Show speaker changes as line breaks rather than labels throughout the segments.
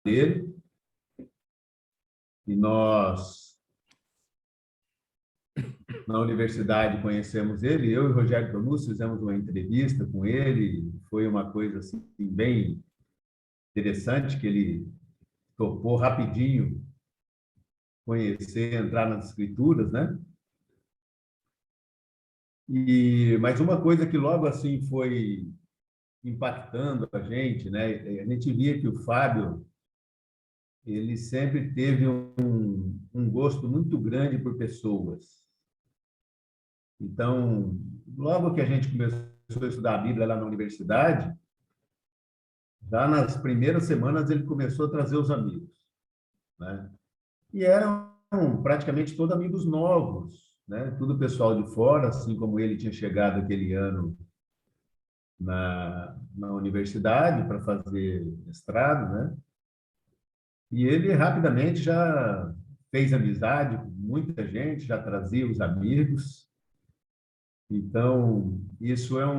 dele, e nós, na universidade, conhecemos ele. Eu e o Rogério Tonucci fizemos uma entrevista com ele, foi uma coisa assim, bem interessante, que ele topou rapidinho conhecer, entrar nas escrituras, né? Mas uma coisa que logo assim foi impactando a gente, né? A gente via que o Fábio, ele sempre teve um gosto muito grande por pessoas. Então, logo que a gente começou a estudar a Bíblia lá na universidade, já nas primeiras semanas ele começou a trazer os amigos, né? E eram praticamente todos amigos novos, né? Tudo pessoal de fora, assim como ele tinha chegado aquele ano na universidade para fazer mestrado, né? E ele rapidamente já fez amizade com muita gente, já trazia os amigos. Então, isso a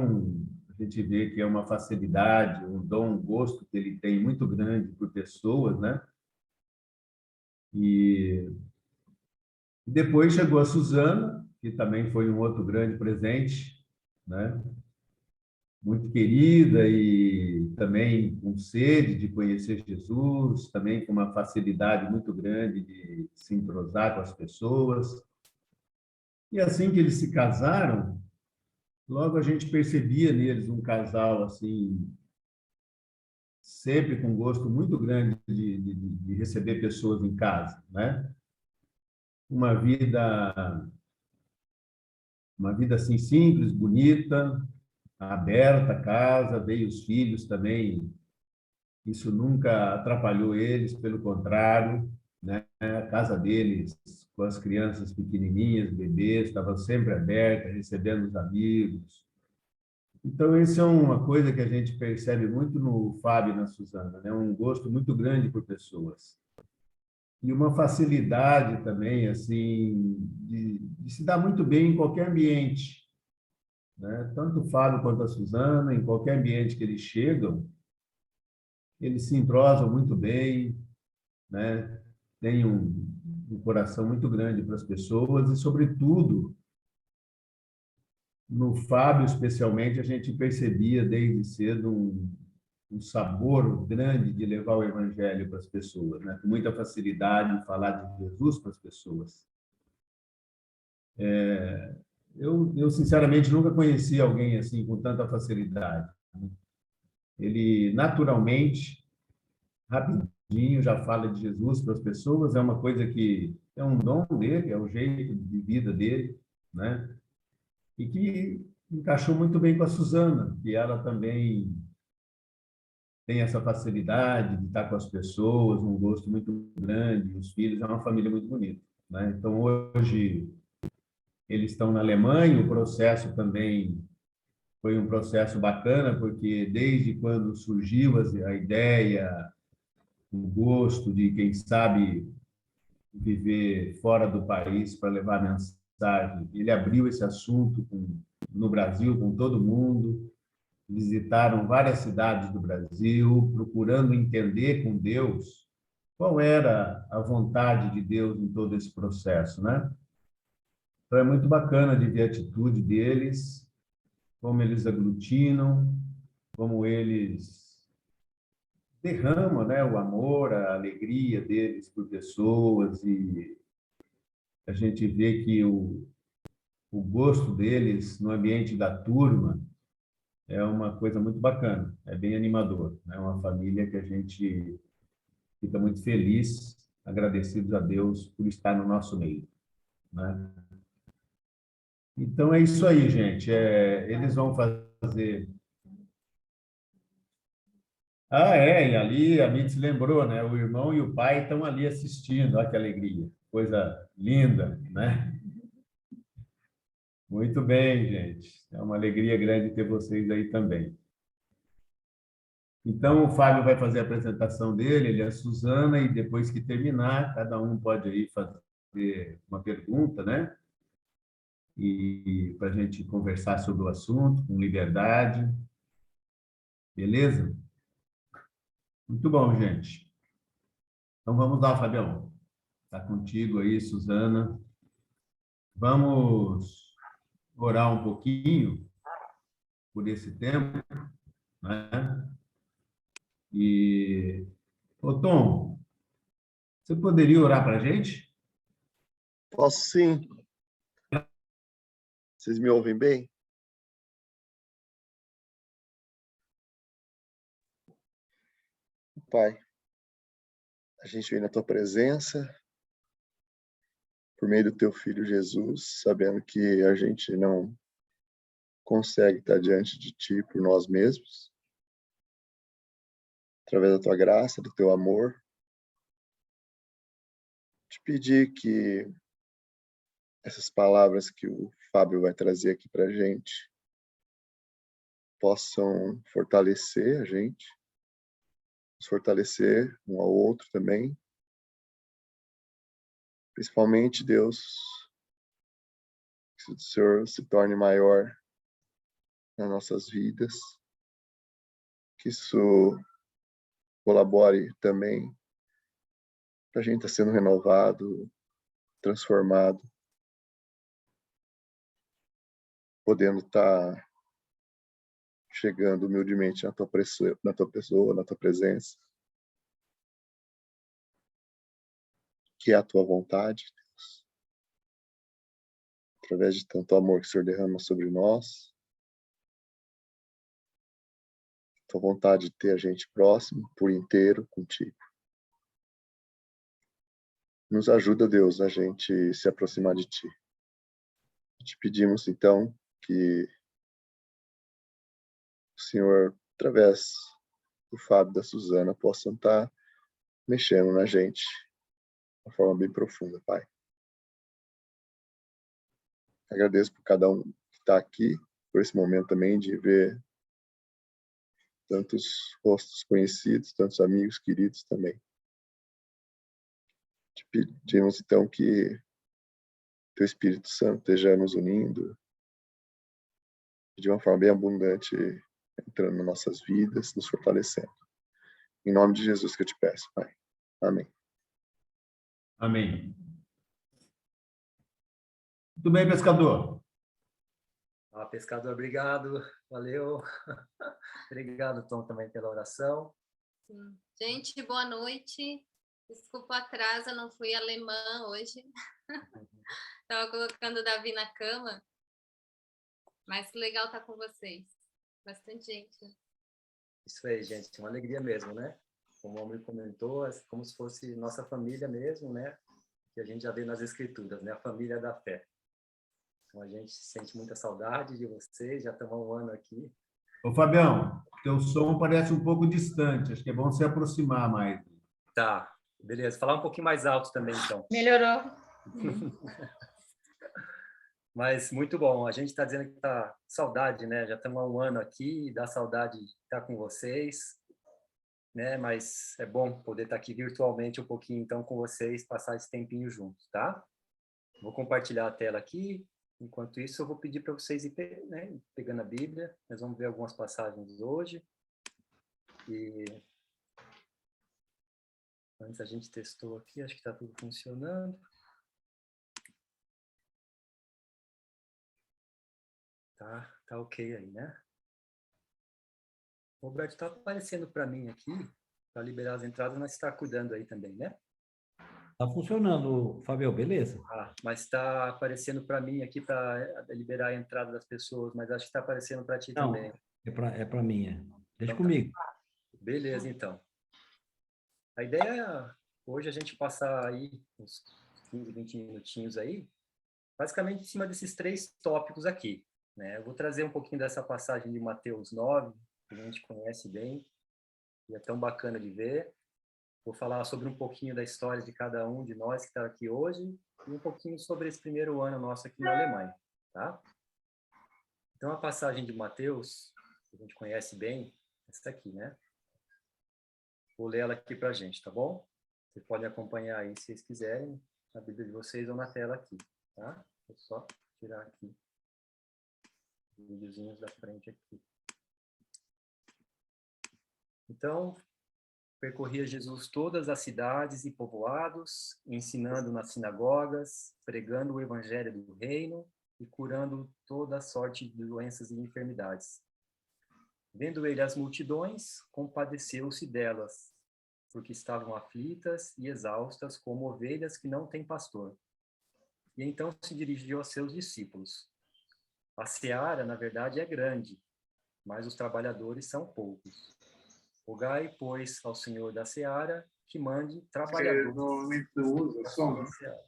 gente vê que é uma facilidade, um dom, um gosto que ele tem muito grande por pessoas, né? E depois chegou a Suzana, que também foi um outro grande presente, né? Muito querida e também com sede de conhecer Jesus, também com uma facilidade muito grande de se entrosar com as pessoas. E assim que eles se casaram, logo a gente percebia neles um casal assim, sempre com gosto muito grande de receber pessoas em casa, né? Uma vida, uma vida assim simples, bonita, aberta a casa, veio os filhos também. Isso nunca atrapalhou eles, pelo contrário, né? A casa deles, com as crianças pequenininhas, bebês, estava sempre aberta, recebendo os amigos. Então, isso é uma coisa que a gente percebe muito no Fábio e na Suzana, né? Um gosto muito grande por pessoas. E uma facilidade também, assim, de se dar muito bem em qualquer ambiente, né? Tanto o Fábio quanto a Suzana, em qualquer ambiente que eles chegam, eles se entrosam muito bem, né? Tem um coração muito grande para as pessoas e, sobretudo, no Fábio, especialmente, a gente percebia desde cedo um sabor grande de levar o evangelho para as pessoas, né? Com muita facilidade de falar de Jesus para as pessoas. Eu sinceramente nunca conheci alguém assim com tanta facilidade, né? Ele naturalmente, rapidinho, já fala de Jesus para as pessoas. É uma coisa que é um dom dele, é o jeito de vida dele, né? E que encaixou muito bem com a Suzana, que ela também tem essa facilidade de estar com as pessoas, um gosto muito grande. Os filhos, é uma família muito bonita, né? Então, hoje, eles estão na Alemanha. O processo também foi um processo bacana, porque desde quando surgiu a ideia, o gosto de, quem sabe, viver fora do país para levar a mensagem, ele abriu esse assunto no Brasil, com todo mundo. Visitaram várias cidades do Brasil, procurando entender com Deus qual era a vontade de Deus em todo esse processo, né? Então é muito bacana de ver a atitude deles, como eles aglutinam, como eles derramam, né, o amor, a alegria deles por pessoas. E a gente vê que o gosto deles no ambiente da turma é uma coisa muito bacana, é bem animador. É uma família que a gente fica muito feliz, agradecidos a Deus por estar no nosso meio, né? Então é isso aí, gente. Eles vão fazer. Ah, é, e ali a gente se lembrou, né? O irmão e o pai estão ali assistindo, olha que alegria, coisa linda, né? Muito bem, gente. É uma alegria grande ter vocês aí também. Então, o Fábio vai fazer a apresentação dele, ele e a Suzana, e depois que terminar, cada um pode aí fazer uma pergunta, né? E para a gente conversar sobre o assunto com liberdade, beleza? Muito bom, gente. Então vamos lá, Fabião. Está contigo aí, Suzana. Vamos orar um pouquinho por esse tempo, né? E, ô Tom, você poderia orar para a gente?
Posso sim. Vocês me ouvem bem? Pai, a gente vem na tua presença, por meio do teu filho Jesus, sabendo que a gente não consegue estar diante de ti por nós mesmos, através da tua graça, do teu amor. Te pedir que essas palavras que o Fábio vai trazer aqui para a gente possam fortalecer a gente, nos fortalecer um ao outro também. Principalmente, Deus, que o Senhor se torne maior nas nossas vidas, que isso colabore também para a gente estar sendo renovado, transformado, podendo estar chegando humildemente na tua pessoa, na tua presença, que é a tua vontade, Deus, através de tanto amor que o Senhor derrama sobre nós, tua vontade de ter a gente próximo, por inteiro, contigo. Nos ajuda, Deus, a gente se aproximar de ti. Te pedimos, então, que o Senhor, através do Fábio e da Suzana, possam estar mexendo na gente de uma forma bem profunda, Pai. Agradeço por cada um que está aqui, por esse momento também de ver tantos rostos conhecidos, tantos amigos queridos também. Te pedimos, então, que Teu Espírito Santo esteja nos unindo de uma forma bem abundante, entrando nas nossas vidas, nos fortalecendo. Em nome de Jesus que eu te peço, Pai. Amém.
Amém. Muito bem, pescador.
Pescador, obrigado. Valeu. Obrigado, Tom, também pela oração.
Sim. Gente, boa noite. Desculpa o atraso, não fui alemã hoje. Estava colocando o Davi na cama. Mas que legal estar com vocês. Bastante gente.
Isso aí, gente. Uma alegria mesmo, né? Como o homem comentou, é como se fosse nossa família mesmo, né? Que a gente já vê nas escrituras, né? A família da fé. Então, a gente sente muita saudade de vocês. Já estamos há um ano aqui.
Ô, Fabião, teu som parece um pouco distante. Acho que é bom se aproximar mais.
Tá, beleza. Falar um pouquinho mais alto também, então.
Melhorou.
Mas muito bom. A gente está dizendo que tá saudade, né? Já estamos há um ano aqui, dá saudade de estar com vocês, né? Mas é bom poder estar aqui virtualmente um pouquinho, então, com vocês, passar esse tempinho juntos, tá? Vou compartilhar a tela aqui. Enquanto isso, eu vou pedir para vocês ir, né, pegando a Bíblia. Nós vamos ver algumas passagens hoje. E antes a gente testou aqui, acho que está tudo funcionando. Tá ok aí, né? O Roberto está aparecendo para mim aqui, para liberar as entradas, mas está cuidando aí também, né?
Tá funcionando, Fabio, beleza?
Mas está aparecendo para mim aqui para liberar a entrada das pessoas, mas acho que está aparecendo para ti
Não,
também.
é para mim. Deixa
Então,
comigo.
Beleza, então. A ideia é hoje a gente passar aí uns 15, 20 minutinhos aí, basicamente em cima desses 3 tópicos aqui, né? Eu vou trazer um pouquinho dessa passagem de Mateus 9, que a gente conhece bem, e é tão bacana de ver. Vou falar sobre um pouquinho da história de cada um de nós que está aqui hoje e um pouquinho sobre esse primeiro ano nosso aqui na Alemanha, tá? Então, a passagem de Mateus, que a gente conhece bem, essa aqui, né? Vou ler ela aqui para a gente, tá bom? Vocês podem acompanhar aí, se vocês quiserem, na Bíblia de vocês ou na tela aqui, tá? Vou só tirar aqui os videozinhos da frente aqui. Então, percorria Jesus todas as cidades e povoados, ensinando nas sinagogas, pregando o evangelho do reino e curando toda sorte de doenças e enfermidades. Vendo ele as multidões, compadeceu-se delas, porque estavam aflitas e exaustas como ovelhas que não têm pastor. E então se dirigiu aos seus discípulos. A seara, na verdade, é grande, mas os trabalhadores são poucos. Rogai, pois, ao Senhor da seara que mande trabalhadores para a sua seara.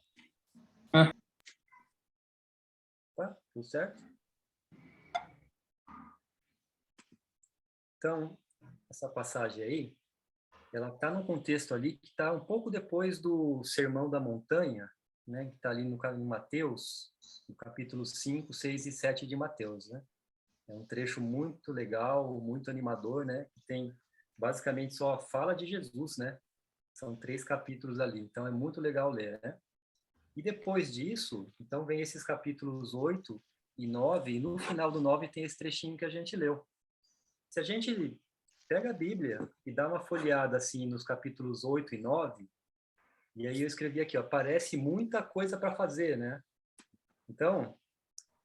Tá? Tudo certo? Então, essa passagem aí, ela está num contexto ali que está um pouco depois do Sermão da Montanha, né, que está ali no Mateus, no capítulo 5, 6 e 7 de Mateus, né? É um trecho muito legal, muito animador, né? Que tem basicamente só a fala de Jesus, né? São 3 capítulos ali, então é muito legal ler, né? E depois disso, então vem esses capítulos 8 e 9, e no final do 9 tem esse trechinho que a gente leu. Se a gente pega a Bíblia e dá uma folheada assim nos capítulos 8 e 9, e aí eu escrevi aqui, ó, parece muita coisa para fazer, né? Então,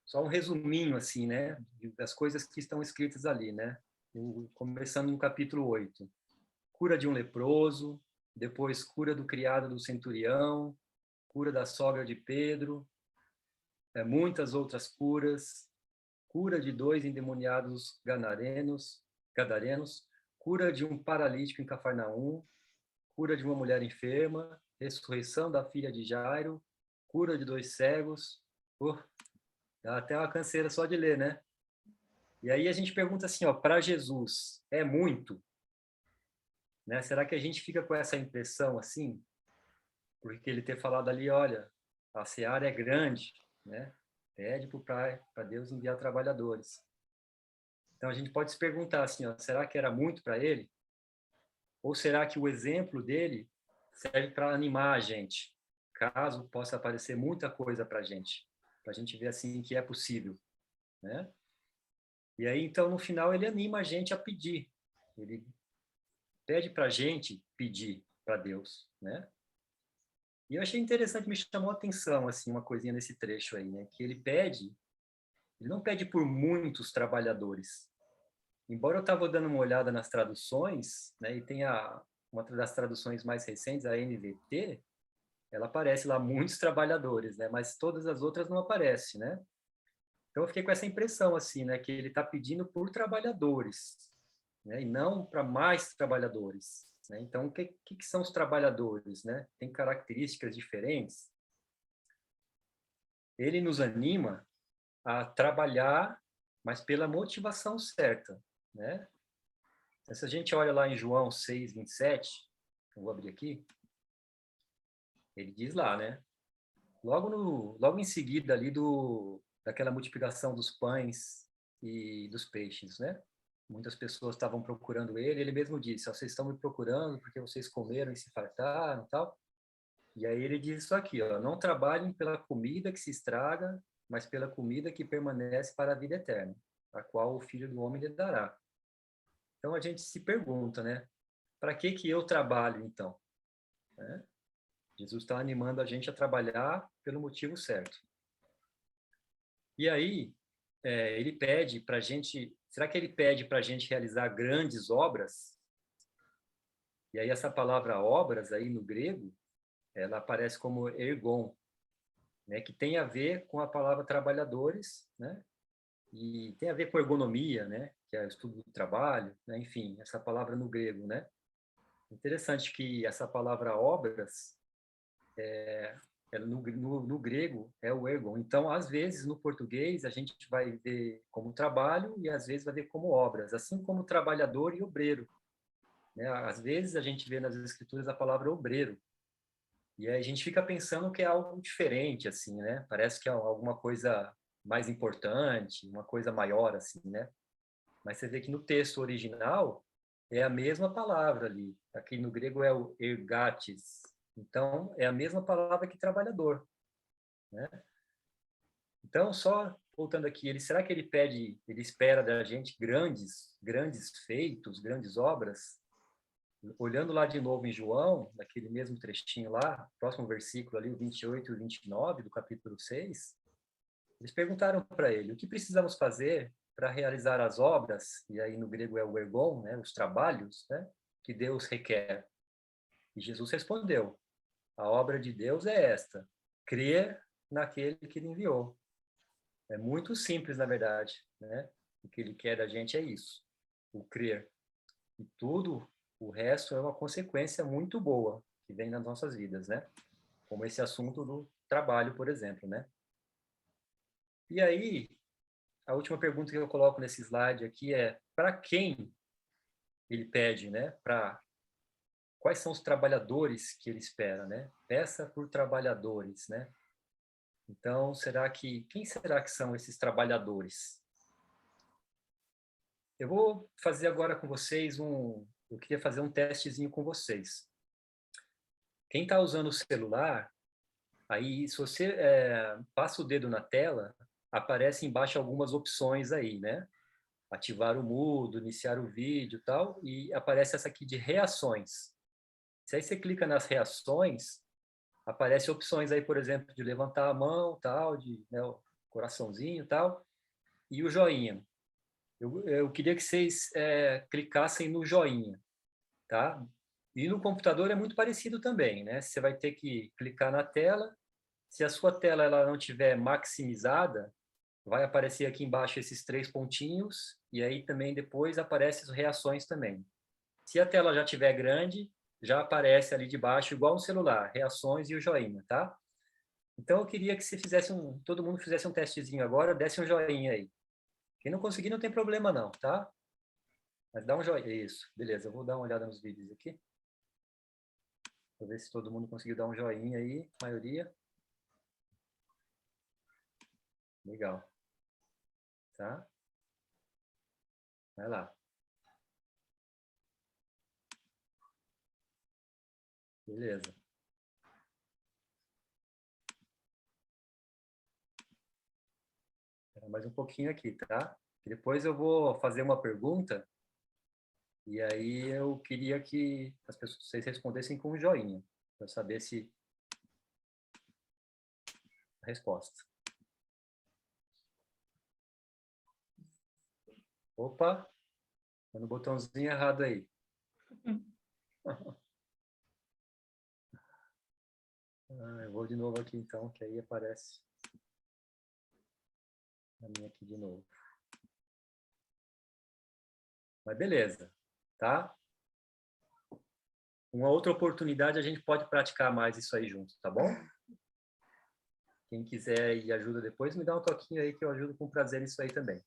só um resuminho assim, né, das coisas que estão escritas ali, né? Começando no capítulo 8. Cura de um leproso, depois cura do criado do centurião, cura da sogra de Pedro, muitas outras curas, cura de 2 endemoniados gadarenos, cura de um paralítico em Cafarnaum, cura de uma mulher enferma, ressurreição da filha de Jairo, cura de 2 cegos. Dá até uma canseira só de ler, né? E aí a gente pergunta assim, ó, para Jesus é muito, né? Será que a gente fica com essa impressão assim? Porque ele ter falado ali, olha, a seara é grande, né? Pede para Deus enviar trabalhadores. Então a gente pode se perguntar assim, ó, será que era muito para ele? Ou será que o exemplo dele serve para animar a gente, caso possa aparecer muita coisa para a gente ver assim que é possível, né? E aí então no final ele anima a gente a pedir, ele pede para a gente pedir para Deus, né? E eu achei interessante, me chamou a atenção assim uma coisinha nesse trecho aí, né? Que ele não pede por muitos trabalhadores. Embora eu estava dando uma olhada nas traduções, né? E tem uma das traduções mais recentes, a NVT, ela aparece lá muitos trabalhadores, né? Mas todas as outras não aparecem, né? Então eu fiquei com essa impressão assim, né? Que ele está pedindo por trabalhadores, né? E não para mais trabalhadores, né? Então o que são os trabalhadores, né? Tem características diferentes. Ele nos anima a trabalhar, mas pela motivação certa, né? Então, se a gente olha lá em João 6, 27, eu vou abrir aqui, ele diz lá, né? Logo em seguida ali daquela multiplicação dos pães e dos peixes, né? Muitas pessoas estavam procurando ele mesmo disse, vocês estão me procurando porque vocês comeram e se fartaram e tal. E aí ele diz isso aqui, ó, não trabalhem pela comida que se estraga, mas pela comida que permanece para a vida eterna, a qual o Filho do Homem lhe dará. Então a gente se pergunta, né? Para que eu trabalho então? Né? Jesus está animando a gente a trabalhar pelo motivo certo. E aí ele pede para a gente, será que ele pede para a gente realizar grandes obras? E aí essa palavra obras aí no grego, ela aparece como ergon, né? Que tem a ver com a palavra trabalhadores, né? E tem a ver com ergonomia, né? Que é o estudo do trabalho, né? Enfim, essa palavra no grego, né? Interessante que essa palavra obras, no grego, é o ergon. Então, às vezes, no português, a gente vai ver como trabalho e, às vezes, vai ver como obras, assim como trabalhador e obreiro, né? Às vezes, a gente vê nas escrituras a palavra obreiro. E aí a gente fica pensando que é algo diferente, assim, né? Parece que é alguma coisa mais importante, uma coisa maior, assim, né? Mas você vê que no texto original é a mesma palavra ali. Aqui no grego é o ergates. Então, é a mesma palavra que trabalhador, né? Então, só voltando aqui, será que ele espera da gente grandes feitos, grandes obras? olhando lá de novo em João, naquele mesmo trechinho lá, próximo versículo ali, o 28 e o 29 do capítulo 6, eles perguntaram para ele, o que precisamos fazer para realizar as obras, e aí no grego é o ergon, né, os trabalhos, né, que Deus requer. E Jesus respondeu, a obra de Deus é esta, crer naquele que ele enviou. É muito simples, na verdade, né? O que ele quer da gente é isso, o crer. E tudo o resto é uma consequência muito boa que vem nas nossas vidas, né? Como esse assunto do trabalho, por exemplo, né? E aí, a última pergunta que eu coloco nesse slide aqui é: para quem ele pede, né? Para quais são os trabalhadores que ele espera, né? Peça por trabalhadores, né? Então, quem será que são esses trabalhadores? Eu vou fazer agora com vocês eu queria fazer um testezinho com vocês. Quem está usando o celular, aí se você passa o dedo na tela, aparece embaixo algumas opções aí, né? Ativar o mudo, iniciar o vídeo e tal, e aparece essa aqui de reações. Se aí você clica nas reações, aparece opções aí, por exemplo, de levantar a mão, tal, de né, o coraçãozinho tal, e o joinha. Eu queria que vocês clicassem no joinha, tá? E no computador é muito parecido também, né? Você vai ter que clicar na tela. Se a sua tela ela não tiver maximizada, vai aparecer aqui embaixo esses 3 pontinhos e aí também depois aparecem as reações também. Se a tela já estiver grande, já aparece ali de baixo, igual no celular, reações e o joinha, tá? Então eu queria que você todo mundo fizesse um testezinho agora, desse um joinha aí. Quem não conseguir não tem problema não, tá? Mas dá um joinha. Isso, beleza. Eu vou dar uma olhada nos vídeos aqui. Vou ver se todo mundo conseguiu dar um joinha aí, maioria. Legal. Tá? Vai lá. Beleza. Espera mais um pouquinho aqui, tá? Depois eu vou fazer uma pergunta e aí eu queria que vocês respondessem com um joinha, para saber se a resposta. Opa, tá no botãozinho errado aí. Eu vou de novo aqui então, que aí aparece a minha aqui de novo. Mas beleza, tá? Uma outra oportunidade a gente pode praticar mais isso aí junto, tá bom? Quem quiser e ajuda depois, me dá um toquinho aí que eu ajudo com prazer nisso aí também.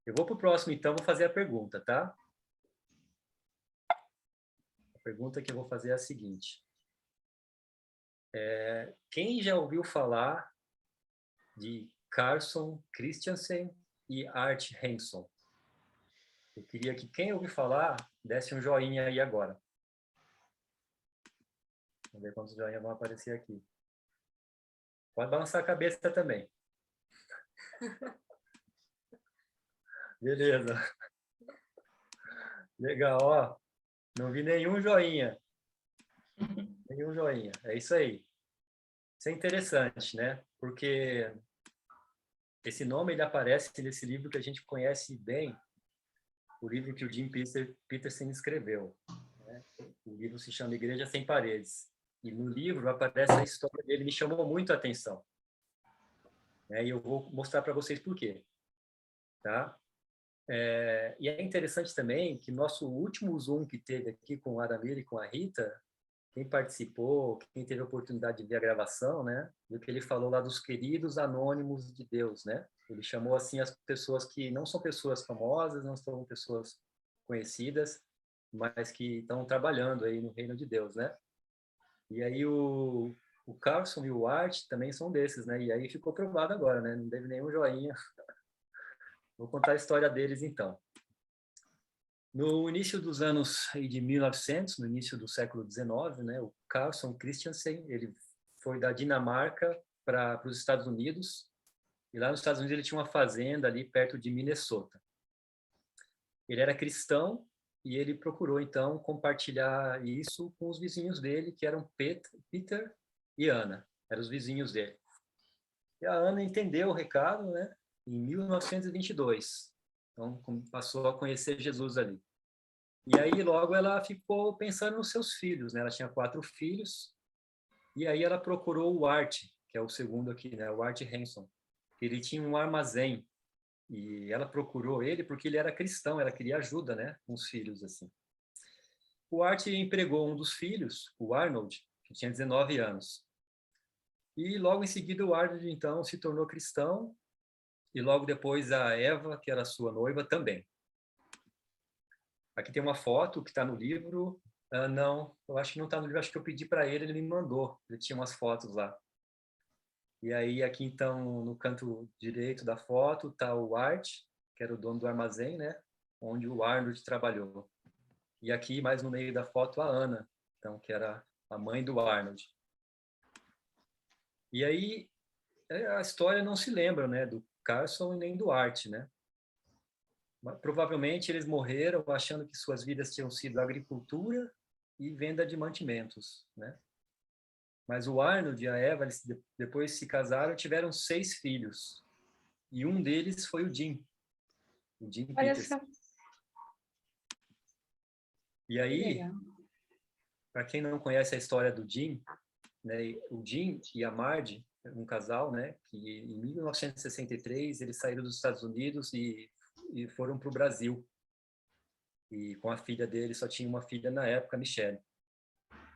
Eu vou para o próximo então, vou fazer a pergunta, tá? A pergunta que eu vou fazer é a seguinte. Quem já ouviu falar de Carson Christensen e Art Hanson? Eu queria que quem ouviu falar desse um joinha aí agora. Vamos ver quantos joinhas vão aparecer aqui. Pode balançar a cabeça também. Beleza. Legal, ó. Não vi nenhum joinha. Nenhum joinha. É isso aí. Isso é interessante, né? Porque esse nome ele aparece nesse livro que a gente conhece bem, o livro que o Jim Peterson escreveu. Né? O livro se chama Igreja Sem Paredes. E no livro aparece a história dele, me chamou muito a atenção. Né? E eu vou mostrar para vocês por quê. Tá? E é interessante também que nosso último Zoom que teve aqui com o Adamir e com a Rita, quem participou, quem teve a oportunidade de ver a gravação, né, do que ele falou lá dos queridos anônimos de Deus, né? Ele chamou assim as pessoas que não são pessoas famosas, não são pessoas conhecidas, mas que estão trabalhando aí no reino de Deus, né? E aí o Carlson e o Art também são desses, né? E aí ficou provado agora, né? Não teve nenhum joinha. Vou contar a história deles então. No início dos anos de 1900, no início do século XIX, né, o Carlson Christensen, ele foi da Dinamarca para os Estados Unidos, e lá nos Estados Unidos ele tinha uma fazenda ali perto de Minnesota. Ele era cristão, e ele procurou, então, compartilhar isso com os vizinhos dele, que eram Peter e Ana, eram os vizinhos dele. E a Ana entendeu o recado, né, em 1922. Então, passou a conhecer Jesus ali. E aí, logo, ela ficou pensando nos seus filhos, né? Ela tinha 4 filhos, e aí ela procurou o Art, que é o segundo aqui, né? O Art Hanson. Ele tinha um armazém, e ela procurou ele porque ele era cristão, ela queria ajuda, né? Com os filhos, assim. O Art empregou um dos filhos, o Arnold, que tinha 19 anos. E logo em seguida o Arnold, então, se tornou cristão, e logo depois a Eva, que era sua noiva, também. Aqui tem uma foto que está no livro. Não, eu acho que não está no livro, acho que eu pedi para ele, ele me mandou. Ele tinha umas fotos lá. E aí, aqui então, no canto direito da foto, está o Art, que era o dono do armazém, né? Onde o Arnold trabalhou. E aqui, mais no meio da foto, a Ana, então, que era a mãe do Arnold. E aí, a história não se lembra, né? Do Carson e nem do Art, né? Provavelmente eles morreram achando que suas vidas tinham sido agricultura e venda de mantimentos, né? Mas o Arnold e a Eva, eles depois se casaram e tiveram 6 filhos. E um deles foi o Jim
Olha
Peterson.
só.
E aí,
Legal.
para quem não conhece a história do Jim, né, o Jim e a Marge, um casal, né, que em 1963 eles saíram dos Estados Unidos e foram para o Brasil. E com a filha dele, só tinha uma filha na época, a Michelle.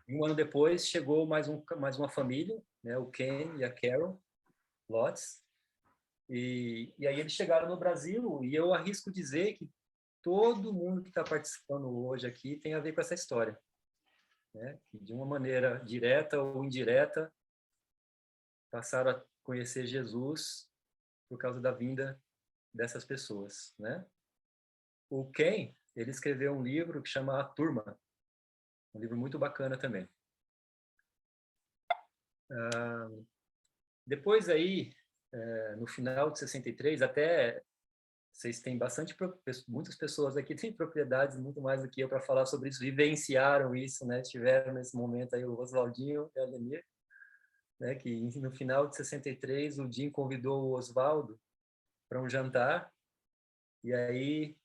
Um ano depois, chegou mais uma família, né, o Ken e a Carol Lotz. E aí eles chegaram no Brasil, e eu arrisco dizer que todo mundo que está participando hoje aqui tem a ver com essa história, né? De uma maneira direta ou indireta, passaram a conhecer Jesus por causa da vinda dessas pessoas, né? O Ken, ele escreveu um livro que chama A Turma, um livro muito bacana também. Depois aí, no final de 63, até vocês têm muitas pessoas aqui têm propriedades muito mais do que eu para falar sobre isso, vivenciaram isso, né? Tiveram nesse momento aí o Oswaldinho e a Lenir, né? Que no final de 63 o Jim convidou o Oswaldo para um jantar, e aí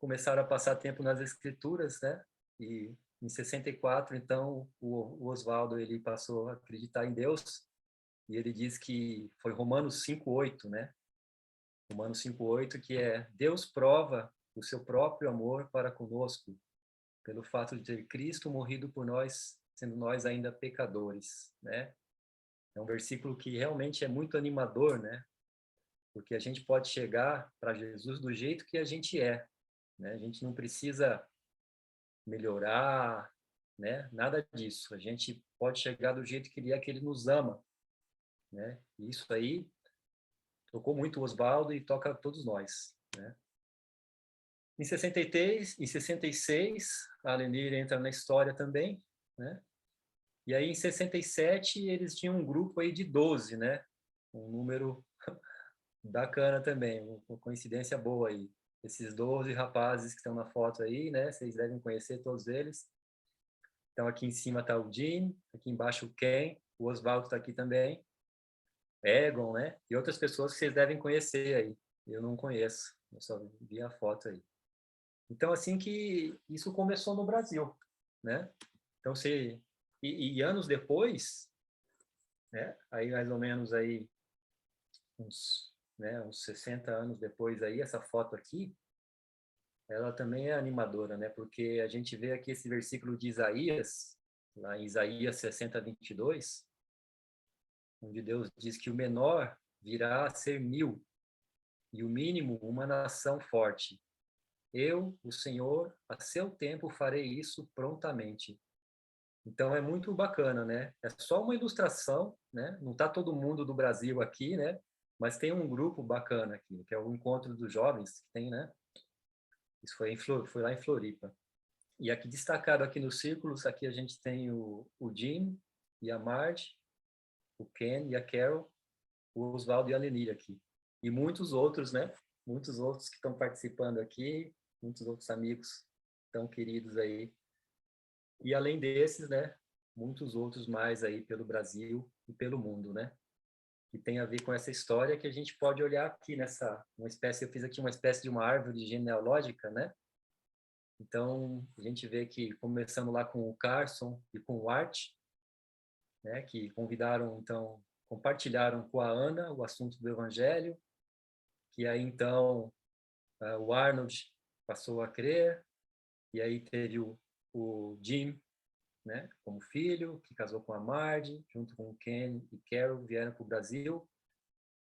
começaram a passar tempo nas escrituras, né? E em 64, então, o Oswaldo ele passou a acreditar em Deus, e ele diz que foi Romanos 5:8, né? Romanos 5:8, que é: Deus prova o seu próprio amor para conosco, pelo fato de ter Cristo morrido por nós, sendo nós ainda pecadores, né? É um versículo que realmente é muito animador, né? Porque a gente pode chegar para Jesus do jeito que a gente é, né? A gente não precisa melhorar, né? Nada disso. A gente pode chegar do jeito que ele é, que ele nos ama, né? E isso aí tocou muito o Oswaldo e toca todos nós, né? Em 66, a Lenir entra na história também, né? E aí, em 67, eles tinham um grupo aí de 12, né? Um número bacana também, uma coincidência boa aí. Esses 12 rapazes que estão na foto aí, né? Vocês devem conhecer todos eles. Então, aqui em cima está o Jim, aqui embaixo o Ken, o Oswaldo está aqui também, Egon, né? E outras pessoas que vocês devem conhecer aí. Eu não conheço, eu só vi a foto aí. Então, assim que isso começou no Brasil, né? Então, e anos depois, né? Aí mais ou menos aí uns 60 anos depois aí, essa foto aqui, ela também é animadora, né? Porque a gente vê aqui esse versículo de Isaías, lá em Isaías 60:22, onde Deus diz que o menor virá a ser 1000 e o mínimo uma nação forte. Eu, o Senhor, a seu tempo farei isso prontamente. Então é muito bacana, né? É só uma ilustração, né? Não está todo mundo do Brasil aqui, né? Mas tem um grupo bacana aqui, que é o Encontro dos Jovens, que tem, né? Isso foi lá em Floripa. E aqui destacado aqui nos círculos, aqui a gente tem o Jim e a Marge, o Ken e a Carol, o Oswaldo e a Lenir aqui. E muitos outros, né? Muitos outros que estão participando aqui, muitos outros amigos tão queridos aí. E além desses, né, muitos outros mais aí pelo Brasil e pelo mundo, né? Que tem a ver com essa história que a gente pode olhar aqui eu fiz aqui uma espécie de uma árvore genealógica, né? Então, a gente vê que começamos lá com o Carson e com o Art, né, que compartilharam com a Ana o assunto do Evangelho, que aí então o Arnold passou a crer, e aí teve o Jim, né, como filho, que casou com a Marge, junto com o Ken e Carol, vieram para o Brasil.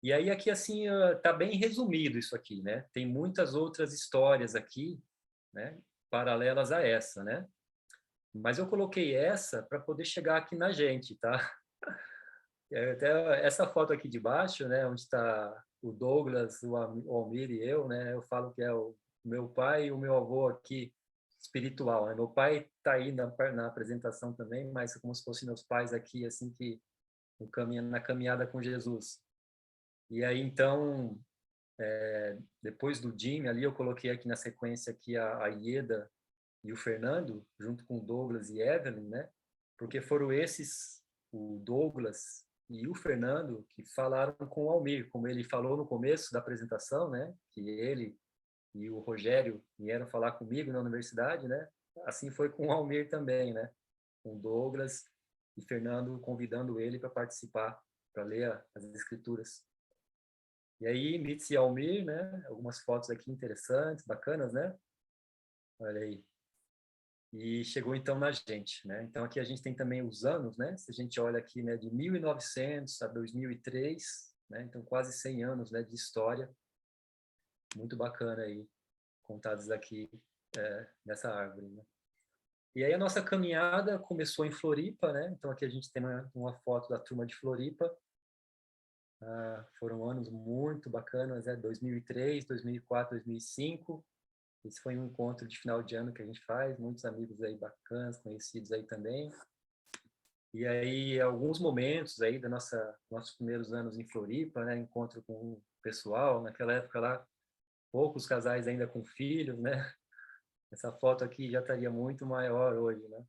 E aí aqui, assim, tá bem resumido isso aqui, né? Tem muitas outras histórias aqui, né, paralelas a essa, né? Mas eu coloquei essa para poder chegar aqui na gente, tá? Até essa foto aqui de baixo, né, onde está o Douglas, o Almir e eu, né? Eu falo que é o meu pai e o meu avô aqui espiritual, né? Meu pai está aí na apresentação também, mas como se fossem meus pais aqui, assim, que na caminhada com Jesus. E aí, então, depois do Jim, ali eu coloquei aqui na sequência aqui a Ieda e o Fernando, junto com o Douglas e Evelyn, né? Porque foram esses, o Douglas e o Fernando, que falaram com o Almir, como ele falou no começo da apresentação, né? Que ele e o Rogério vieram falar comigo na universidade, né? Assim foi com o Almir também, né? Com o Douglas e Fernando convidando ele para participar, para ler as escrituras. E aí, Mitz e Almir, né? Algumas fotos aqui interessantes, bacanas, né? Olha aí. E chegou então na gente, né? Então aqui a gente tem também os anos, né? Se a gente olha aqui, né, de 1900 a 2003, né? Então quase 100 anos, né, de história. Muito bacana aí, contados aqui nessa árvore, né? E aí a nossa caminhada começou em Floripa, né? Então aqui a gente tem uma foto da turma de Floripa. Foram anos muito bacanas, né? 2003, 2004, 2005. Esse foi um encontro de final de ano que a gente faz, muitos amigos aí bacanas, conhecidos aí também. E aí, alguns momentos aí nossos primeiros anos em Floripa, né? Encontro com o pessoal, naquela época lá, poucos casais ainda com filhos, né? Essa foto aqui já estaria muito maior hoje, né?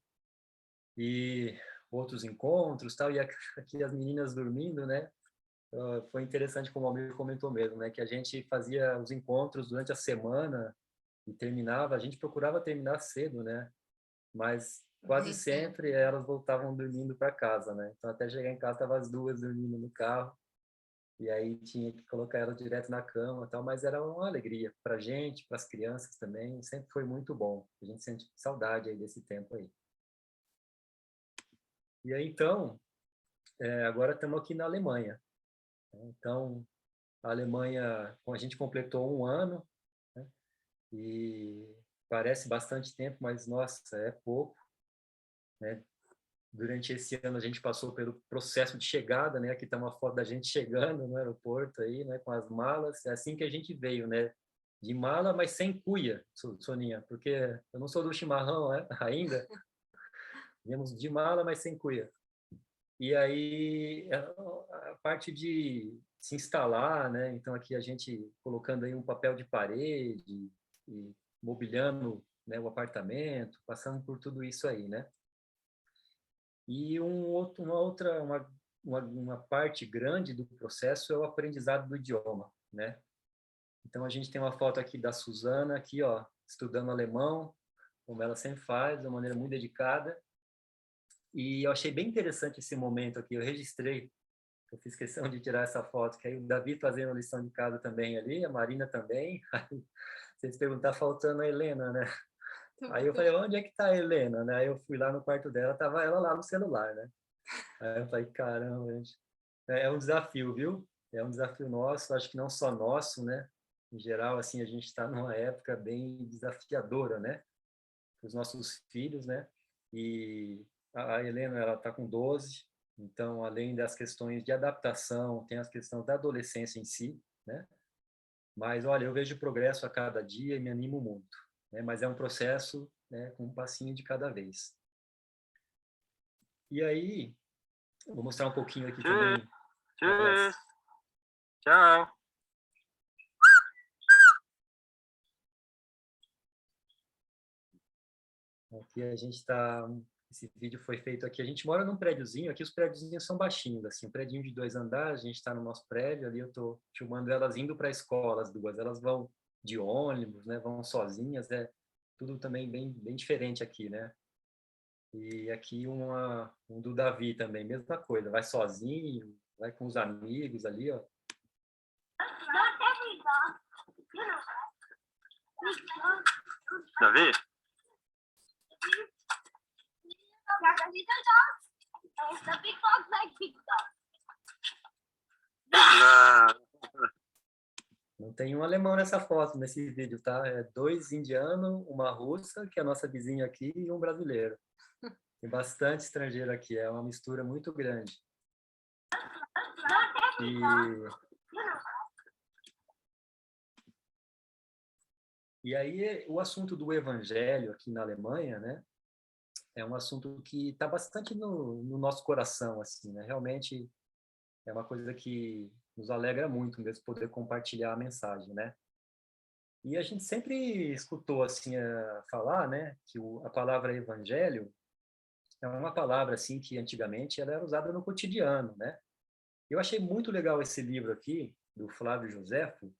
E outros encontros, tal, e aqui as meninas dormindo, né? Foi interessante como o Almir comentou mesmo, né? Que a gente fazia os encontros durante a semana e a gente procurava terminar cedo, né? Mas quase sempre elas voltavam dormindo para casa, né? Então até chegar em casa estavam as duas dormindo no carro e aí tinha que colocar elas direto na cama, e tal. Mas era uma alegria para a gente, para as crianças também. Sempre foi muito bom. A gente sente saudade aí desse tempo aí. E aí então, agora estamos aqui na Alemanha. Então a Alemanha, a gente completou um ano, né? E parece bastante tempo, mas nossa, é pouco, né? Durante esse ano a gente passou pelo processo de chegada, né? Aqui está uma foto da gente chegando no aeroporto aí, né? Com as malas. É assim que a gente veio, né? De mala, mas sem cuia, Soninha, porque eu não sou do chimarrão, né? Ainda. Viemos de mala, mas sem cuia. E aí a parte de se instalar, né? Então aqui a gente colocando aí um papel de parede e mobiliando, né, o apartamento, passando por tudo isso aí, né? E uma parte grande do processo é o aprendizado do idioma, né? Então a gente tem uma foto aqui da Suzana aqui, ó, estudando alemão, como ela sempre faz, de uma maneira muito dedicada. E eu achei bem interessante esse momento aqui, eu registrei, eu fiz questão de tirar essa foto, que aí o Davi fazendo a lição de casa também ali, a Marina também. Aí, vocês perguntar, faltando a Helena, né? Aí eu falei, onde é que tá a Helena, né? Aí eu fui lá no quarto dela, tava ela lá no celular, né? Aí eu falei, caramba, gente. É um desafio, viu? É um desafio nosso, acho que não só nosso, né? Em geral, assim, a gente está numa época bem desafiadora, né? Para os nossos filhos, né? E a Helena, ela está com 12, então, além das questões de adaptação, tem as questões da adolescência em si, né? Mas, olha, eu vejo progresso a cada dia e me animo muito, né? Mas é um processo, né, com um passinho de cada vez. E aí, eu vou mostrar um pouquinho aqui também.
Tchau.
Aqui a gente está... Esse vídeo foi feito aqui. A gente mora num prédiozinho. Aqui os prédiozinhos são baixinhos, assim. Um prédio de 2 andares. A gente está no nosso prédio. Ali eu estou filmando elas indo para a escola, as duas. Elas vão de ônibus, né? Vão sozinhas. É tudo também bem diferente aqui, né? E aqui um do Davi também. Mesma coisa. Vai sozinho, vai com os amigos ali, ó.
Davi?
Não tem um alemão nessa foto, nesse vídeo, tá? É 2 indianos, uma russa, que é a nossa vizinha aqui, e um brasileiro. Tem bastante estrangeiro aqui, é uma mistura muito grande. E aí, o assunto do evangelho aqui na Alemanha, né? É um assunto que está bastante no nosso coração, assim, né? Realmente é uma coisa que nos alegra muito mesmo poder compartilhar a mensagem, né? E a gente sempre escutou assim falar, né, que a palavra evangelho é uma palavra assim que antigamente ela era usada no cotidiano, né? Eu achei muito legal esse livro aqui do Flávio Josefo,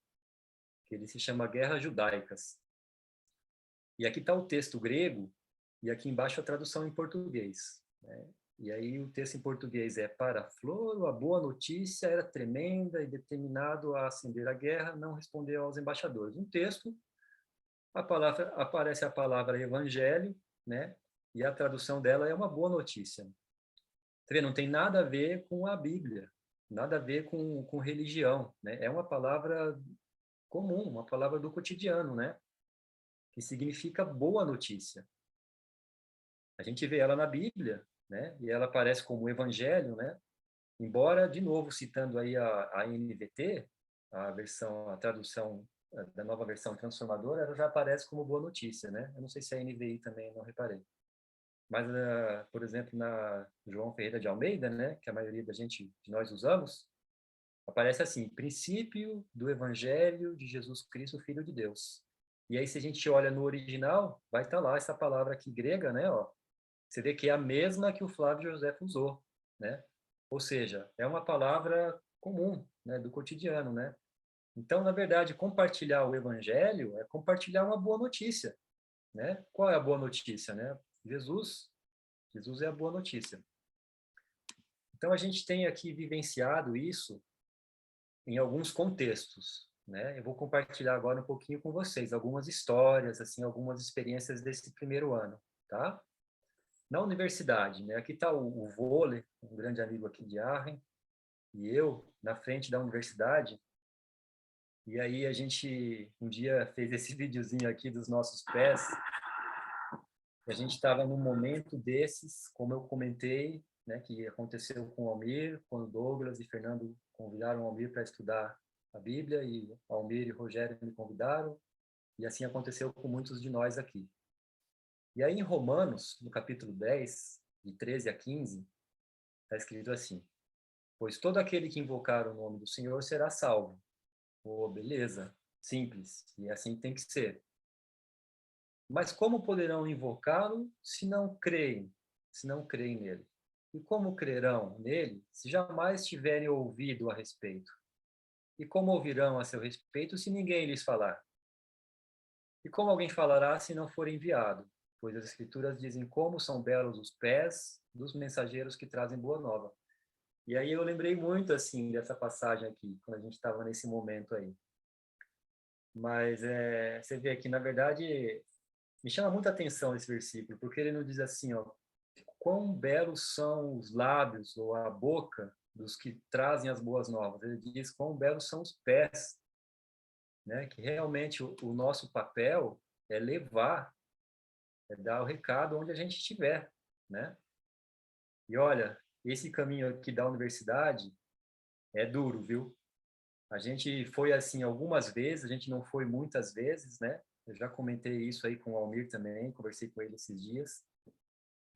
que ele se chama Guerras Judaicas. E aqui está o texto grego e aqui embaixo a tradução em português, né? E aí o texto em português é: para Floro, a boa notícia era tremenda e determinado a acender a guerra, não respondeu aos embaixadores. Um texto, aparece a palavra evangelho, né? E a tradução dela é uma boa notícia. Você vê, não tem nada a ver com a Bíblia, nada a ver com religião, né? É uma palavra comum, uma palavra do cotidiano, né? Que significa boa notícia. A gente vê ela na Bíblia, né? E ela aparece como evangelho, né? Embora, de novo, citando aí a NVT, a tradução da nova versão transformadora, ela já aparece como boa notícia, né? Eu não sei se a NVI também, não reparei. Mas, por exemplo, na João Ferreira de Almeida, né? Que a maioria de nós usamos, aparece assim: princípio do evangelho de Jesus Cristo, Filho de Deus. E aí, se a gente olha no original, vai estar lá essa palavra aqui grega, né? Ó, você vê que é a mesma que o Flávio José usou, né? Ou seja, é uma palavra comum, né, do cotidiano, né? Então, na verdade, compartilhar o evangelho é compartilhar uma boa notícia, né? Qual é a boa notícia, né? Jesus é a boa notícia. Então, a gente tem aqui vivenciado isso em alguns contextos, né? Eu vou compartilhar agora um pouquinho com vocês algumas histórias, assim, algumas experiências desse primeiro ano, tá? Na universidade, né? Aqui está o Vôlei, um grande amigo aqui de Arren, e eu, na frente da universidade. E aí a gente, um dia, fez esse videozinho aqui dos nossos pés. A gente estava num momento desses, como eu comentei, né? Que aconteceu com o Almir, quando Douglas e Fernando convidaram o Almir para estudar a Bíblia, e Almir e Rogério me convidaram, e assim aconteceu com muitos de nós aqui. E aí, em Romanos, no capítulo 10, de 13 a 15, está escrito assim: pois todo aquele que invocar o nome do Senhor será salvo. Oh, beleza, simples, e assim tem que ser. Mas como poderão invocá-lo se não creem nele? E como crerão nele se jamais tiverem ouvido a respeito? E como ouvirão a seu respeito se ninguém lhes falar? E como alguém falará se não for enviado? Pois as Escrituras dizem como são belos os pés dos mensageiros que trazem boa nova. E aí eu lembrei muito, assim, dessa passagem aqui, quando a gente estava nesse momento aí. Mas você vê que, na verdade, me chama muita atenção esse versículo, porque ele não diz assim, ó, quão belos são os lábios ou a boca dos que trazem as boas novas. Ele diz quão belos são os pés, né? Que realmente o nosso papel é levar, é dar o recado onde a gente estiver, né? E olha, esse caminho aqui da universidade é duro, viu? A gente foi assim algumas vezes, a gente não foi muitas vezes, né? Eu já comentei isso aí com o Almir também, conversei com ele esses dias.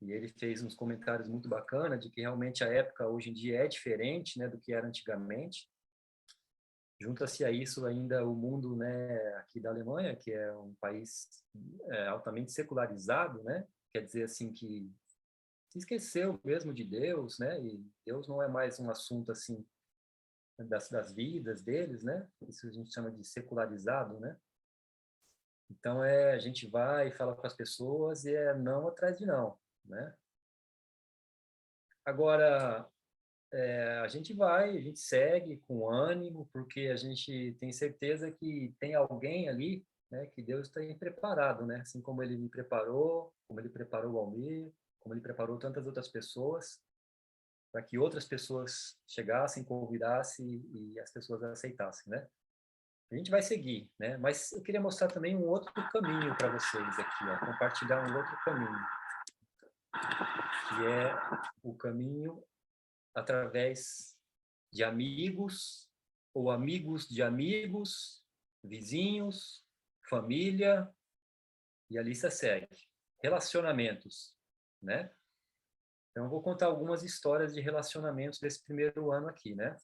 E ele fez uns comentários muito bacanas de que realmente a época hoje em dia é diferente, né, do que era antigamente. Junta-se a isso ainda o mundo, né, aqui da Alemanha, que é um país altamente secularizado, né? quer dizer assim que se esqueceu mesmo de Deus, né? E Deus não é mais um assunto assim das vidas deles, né? Isso a gente chama de secularizado, né? Então a gente vai e fala com as pessoas e é não atrás de não, né? Agora a gente vai, a gente segue com ânimo, porque a gente tem certeza que tem alguém ali, né, que Deus tem preparado, né? Assim como Ele me preparou, como Ele preparou o Almir, como Ele preparou tantas outras pessoas, para que outras pessoas chegassem, convidassem e as pessoas aceitassem, né? A gente vai seguir, né? Mas eu queria mostrar também um outro caminho para vocês aqui, ó, compartilhar um outro caminho, que é o caminho através de amigos ou amigos de amigos, vizinhos, família, e a lista segue. Relacionamentos, né? Então, eu vou contar algumas histórias de relacionamentos desse primeiro ano aqui, né?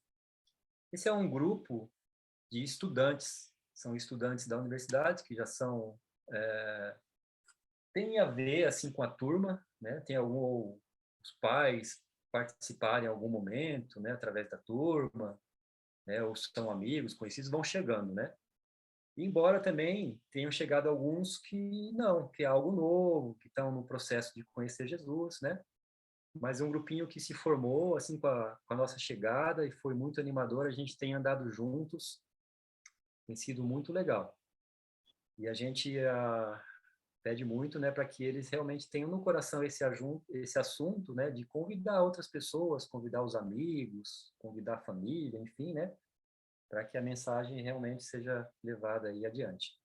Esse é um grupo de estudantes, são estudantes da universidade que já são tem a ver assim com a turma, né? Tem algum os pais participarem em algum momento, né? Através da turma, né? Ou são amigos, conhecidos, vão chegando, né? Embora também tenham chegado alguns que não, que é algo novo, que estão no processo de conhecer Jesus, né? Mas é um grupinho que se formou assim com a nossa chegada e foi muito animador. A gente tem andado juntos, tem sido muito legal. E a gente pede muito, né, para que eles realmente tenham no coração esse assunto, né, de convidar outras pessoas, convidar os amigos, convidar a família, enfim, né, para que a mensagem realmente seja levada aí adiante.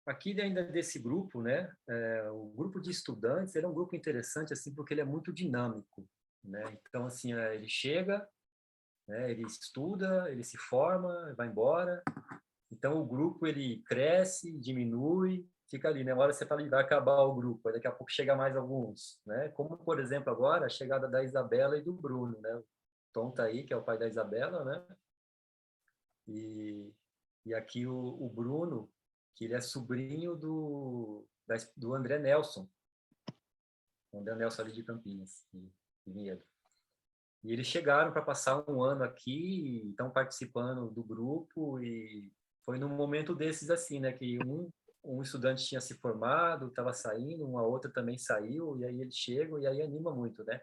Aqui ainda desse grupo, né, o grupo de estudantes, ele é um grupo interessante assim porque ele é muito dinâmico, né? Então assim, ele chega, né, ele estuda, ele se forma, vai embora. Então o grupo ele cresce, diminui, fica ali, né? Uma hora você fala, vai acabar o grupo, aí daqui a pouco chega mais alguns, né? Como por exemplo agora a chegada da Isabela e do Bruno, né? O Tom tá aí, que é o pai da Isabela, né? E aqui o Bruno, que ele é sobrinho do André Nelson, o André Nelson ali de Campinas, de Vinhedo. E eles chegaram para passar um ano aqui, estão participando do grupo, e foi num momento desses assim, né, que um estudante tinha se formado, estava saindo, uma outra também saiu, e aí eles chegam, e aí anima muito, né?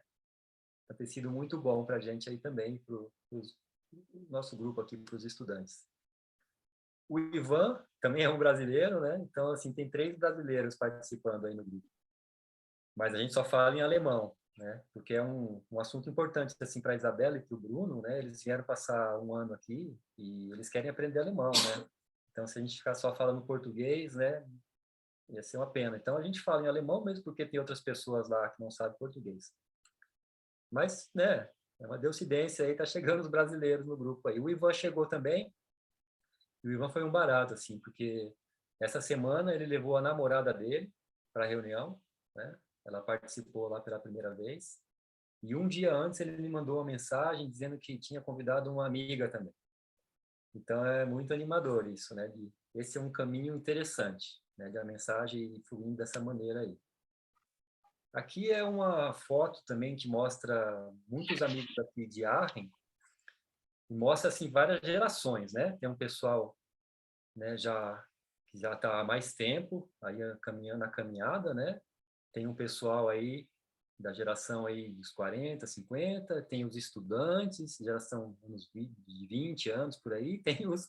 Tem sido muito bom para a gente aí também, para o nosso grupo aqui, para os estudantes. O Ivan também é um brasileiro, né? Então, assim, tem 3 brasileiros participando aí no grupo. Mas a gente só fala em alemão, né? Porque é um assunto importante, assim, para a Isabela e para o Bruno, né? Eles vieram passar um ano aqui e eles querem aprender alemão, né? Então, se a gente ficar só falando português, né? Ia ser uma pena. Então, a gente fala em alemão mesmo porque tem outras pessoas lá que não sabem português. Mas, né? É uma deucidência aí, tá chegando os brasileiros no grupo aí. O Ivan chegou também. E o Ivan foi um barato, assim, porque essa semana ele levou a namorada dele para a reunião, né? Ela participou lá pela primeira vez. E um dia antes ele me mandou uma mensagem dizendo que tinha convidado uma amiga também. Então é muito animador isso, né? Esse é um caminho interessante, né? De a mensagem fluindo dessa maneira aí. Aqui é uma foto também que mostra muitos amigos aqui de Aachen, e mostra assim várias gerações, né? Tem um pessoal, né, que já está há mais tempo aí caminhando a caminhada, né? Tem um pessoal aí da geração aí dos 40, 50, tem os estudantes, geração de 20 anos por aí, tem os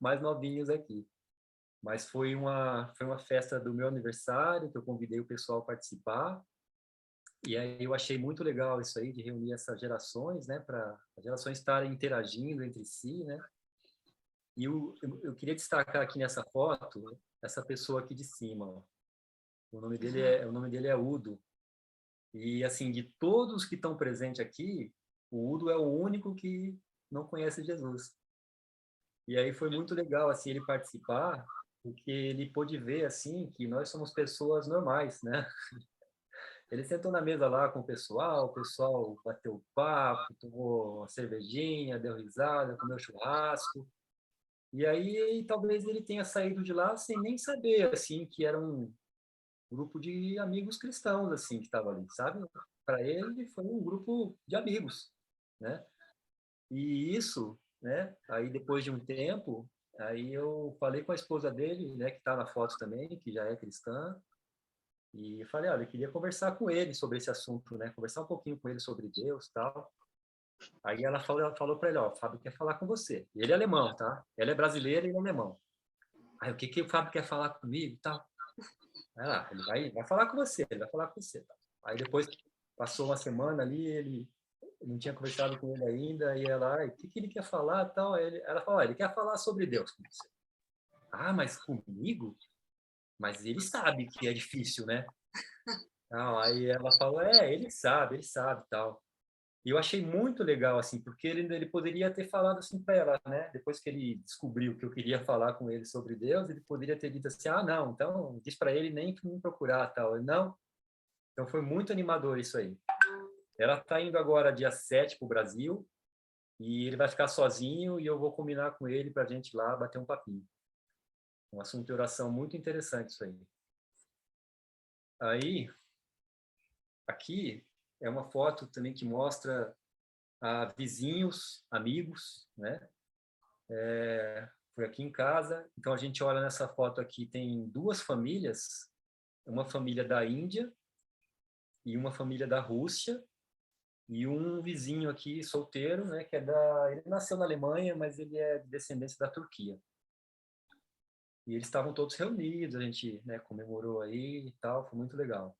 mais novinhos aqui. Mas foi uma festa do meu aniversário que eu convidei o pessoal a participar. E aí eu achei muito legal isso aí de reunir essas gerações, né, para as gerações estarem interagindo entre si, né? E eu queria destacar aqui nessa foto essa pessoa aqui de cima, ó. O nome dele é Udo. E assim, de todos que estão presentes aqui, o Udo é o único que não conhece Jesus. E aí foi muito legal assim ele participar, porque ele pôde ver assim que nós somos pessoas normais, né? Ele sentou na mesa lá com o pessoal bateu papo, tomou uma cervejinha, deu risada, comeu churrasco. E aí talvez ele tenha saído de lá sem nem saber, assim, que era um grupo de amigos cristãos, assim, que estava ali, sabe? Para ele foi um grupo de amigos, né? E isso, né? Aí depois de um tempo, aí eu falei com a esposa dele, né, que está na foto também, que já é cristã, e falei, olha, eu queria conversar com ele sobre esse assunto, né? Conversar um pouquinho com ele sobre Deus, tal. Aí ela falou para ele, ó, o Fábio quer falar com você. Ele é alemão, tá? Ela é brasileira e ele é alemão. Aí o que o Fábio quer falar comigo, tal? Vai lá, ele vai falar com você, ele vai falar com você. Tá? Aí depois passou uma semana ali, ele não tinha conversado com ele ainda, e ela, o que ele quer falar, tal? Aí ela falou, ele quer falar sobre Deus com você. Ah, mas comigo? Mas ele sabe que é difícil, né? Aí ela falou, ele sabe, tal. E eu achei muito legal, assim, porque ele poderia ter falado assim para ela, né? Depois que ele descobriu que eu queria falar com ele sobre Deus, ele poderia ter dito assim, não, então diz para ele nem me procurar, tal. Não. Então foi muito animador isso aí. Ela está indo agora dia 7 para o Brasil e ele vai ficar sozinho e eu vou combinar com ele para a gente ir lá bater um papinho. Um assunto de oração muito interessante isso aí. Aí, aqui é uma foto também que mostra vizinhos, amigos, né? Foi aqui em casa. Então, a gente olha nessa foto aqui, tem duas famílias, uma família da Índia e uma família da Rússia, e um vizinho aqui, solteiro, né? Ele nasceu na Alemanha, mas ele é de descendência da Turquia. E eles estavam todos reunidos, a gente, né, comemorou aí e tal, foi muito legal.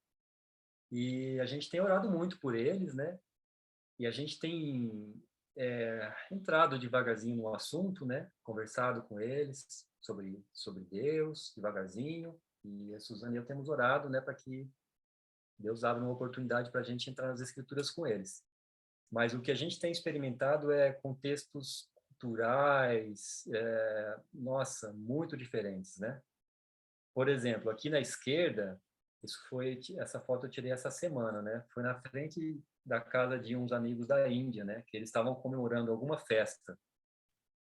E a gente tem orado muito por eles, né? E a gente tem entrado devagarzinho no assunto, né? Conversado com eles sobre Deus, devagarzinho. E a Suzana e eu temos orado, né? Para que Deus abra uma oportunidade para a gente entrar nas Escrituras com eles. Mas o que a gente tem experimentado é contextos culturais, nossa, muito diferentes, né? Por exemplo, aqui na esquerda, essa foto eu tirei essa semana, né? Foi na frente da casa de uns amigos da Índia, né? Que eles estavam comemorando alguma festa.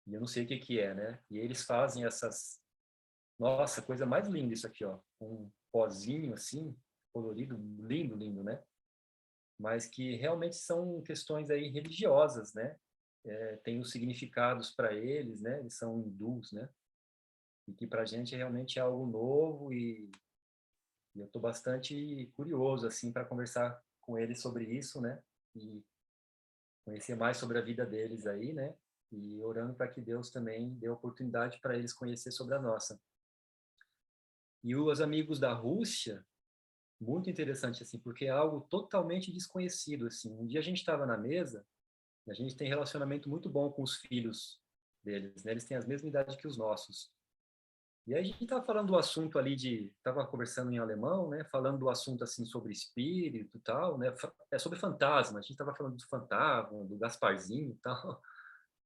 E eu não sei o que que é, né? E eles fazem essas... Nossa, coisa mais linda isso aqui, ó. Um pozinho assim, colorido, lindo, lindo, né? Mas que realmente são questões aí religiosas, né? Tem os significados para eles, né? Eles são hindus, né? E que para a gente realmente é algo novo e eu estou bastante curioso assim para conversar com eles sobre isso, né? E conhecer mais sobre a vida deles aí, né? E orando para que Deus também dê oportunidade para eles conhecer sobre a nossa. E os amigos da Rússia, muito interessante assim, porque é algo totalmente desconhecido assim. Um dia a gente estava na mesa, a gente tem relacionamento muito bom com os filhos deles, né? Eles têm a mesma idade que os nossos. E aí a gente estava falando do assunto ali estava conversando em alemão, né? Falando do assunto assim sobre espírito e tal, né? Sobre fantasma. A gente estava falando do fantasma, do Gasparzinho e tal.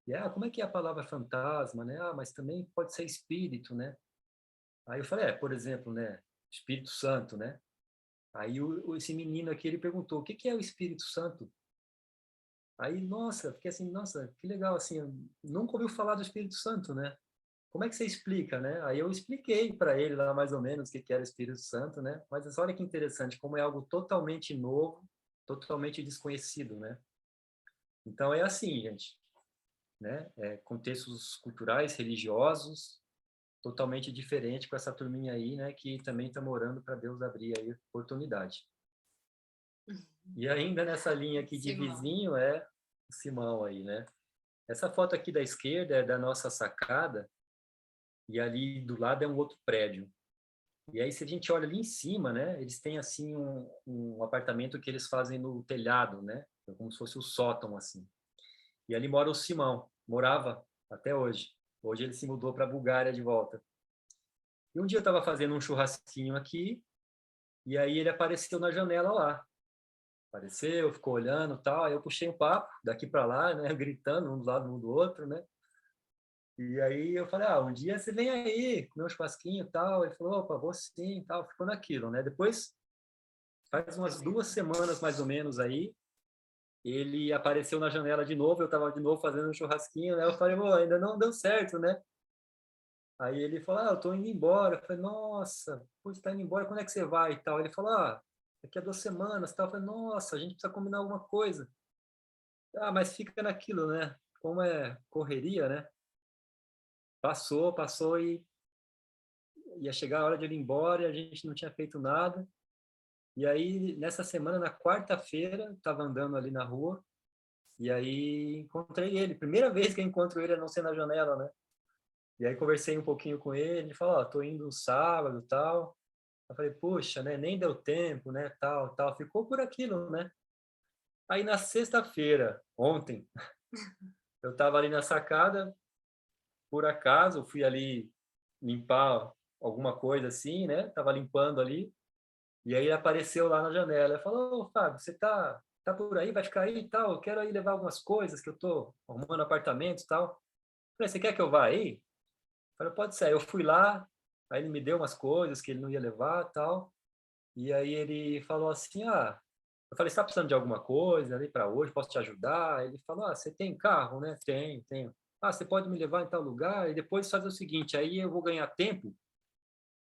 E como é que é a palavra fantasma, né? Mas também pode ser espírito, né? Aí eu falei, por exemplo, né? Espírito Santo, né? Aí esse menino aqui ele perguntou, o que que é o Espírito Santo? Aí, nossa, fiquei assim, nossa, que legal, assim, eu nunca ouviu falar do Espírito Santo, né? Como é que você explica, né? Aí eu expliquei para ele lá mais ou menos o que era o Espírito Santo, né? Mas olha que interessante, como é algo totalmente novo, totalmente desconhecido, né? Então é assim, gente, né? Contextos culturais, religiosos, totalmente diferente com essa turminha aí, né? Que também está orando para Deus abrir aí oportunidade. E ainda nessa linha aqui de vizinho é o Simão aí, né? Essa foto aqui da esquerda é da nossa sacada, e ali do lado é um outro prédio. E aí, se a gente olha ali em cima, né, eles têm, assim, um apartamento que eles fazem no telhado, né, como se fosse o sótão, assim. E ali mora o Simão, morava até hoje. Hoje ele se mudou para a Bulgária de volta. E um dia eu estava fazendo um churrasquinho aqui, e aí ele apareceu na janela lá. Apareceu, ficou olhando e tal, aí eu puxei um papo daqui para lá, né, gritando um do lado um do outro, né. E aí eu falei, um dia você vem aí, comer um churrasquinho e tal. Ele falou, opa, vou sim e tal. Ficou naquilo, né? Depois, faz umas 2 semanas mais ou menos aí, ele apareceu na janela de novo, eu estava de novo fazendo um churrasquinho, né? Eu falei, ainda não deu certo, né? Aí ele falou, eu tô indo embora. Eu falei, nossa, pô, você tá indo embora, quando é que você vai e tal? Ele falou, daqui a 2 semanas e tal. Eu falei, nossa, a gente precisa combinar alguma coisa. Mas fica naquilo, né? Como é correria, né? Passou e ia chegar a hora de ir embora e a gente não tinha feito nada. E aí, nessa semana, na quarta-feira, estava andando ali na rua e aí encontrei ele. Primeira vez que eu encontro ele, a não ser na janela, né? E aí conversei um pouquinho com ele, ele falou, tô indo sábado e tal. Eu falei, puxa, né? Nem deu tempo, né? Tal, tal. Ficou por aquilo, né? Aí na sexta-feira, ontem, eu estava ali na sacada, por acaso, fui ali limpar alguma coisa assim, né? Tava limpando ali, e aí ele apareceu lá na janela. Ele falou, ô, Fábio, você tá por aí, vai ficar aí e tal? Eu quero aí levar algumas coisas que eu tô arrumando apartamento e tal. Eu falei, você quer que eu vá aí? Eu falei, pode ser. Aí eu fui lá, aí ele me deu umas coisas que ele não ia levar e tal. E aí ele falou assim, eu falei, você tá precisando de alguma coisa ali para hoje? Posso te ajudar? Ele falou, você tem carro, né? Tenho. Você pode me levar em tal lugar? E depois fazer o seguinte, aí eu vou ganhar tempo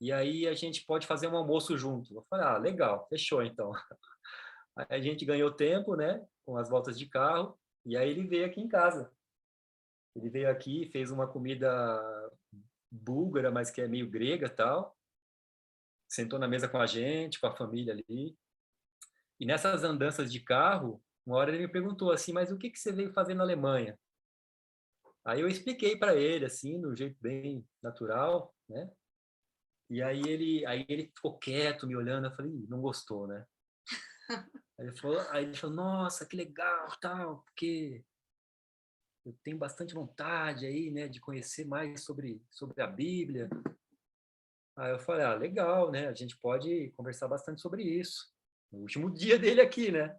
e aí a gente pode fazer um almoço junto. Eu falei, legal, fechou então. Aí a gente ganhou tempo, né? Com as voltas de carro e aí ele veio aqui em casa. Ele veio aqui, fez uma comida búlgara, mas que é meio grega tal. Sentou na mesa com a gente, com a família ali. E nessas andanças de carro, uma hora ele me perguntou assim, mas o que você veio fazer na Alemanha? Aí eu expliquei para ele, assim, de um jeito bem natural, né? E aí ele ficou quieto, me olhando, eu falei, não gostou, né? Aí ele falou, nossa, que legal, tal, porque eu tenho bastante vontade aí, né, de conhecer mais sobre a Bíblia. Aí eu falei, legal, né? A gente pode conversar bastante sobre isso. No último dia dele aqui, né?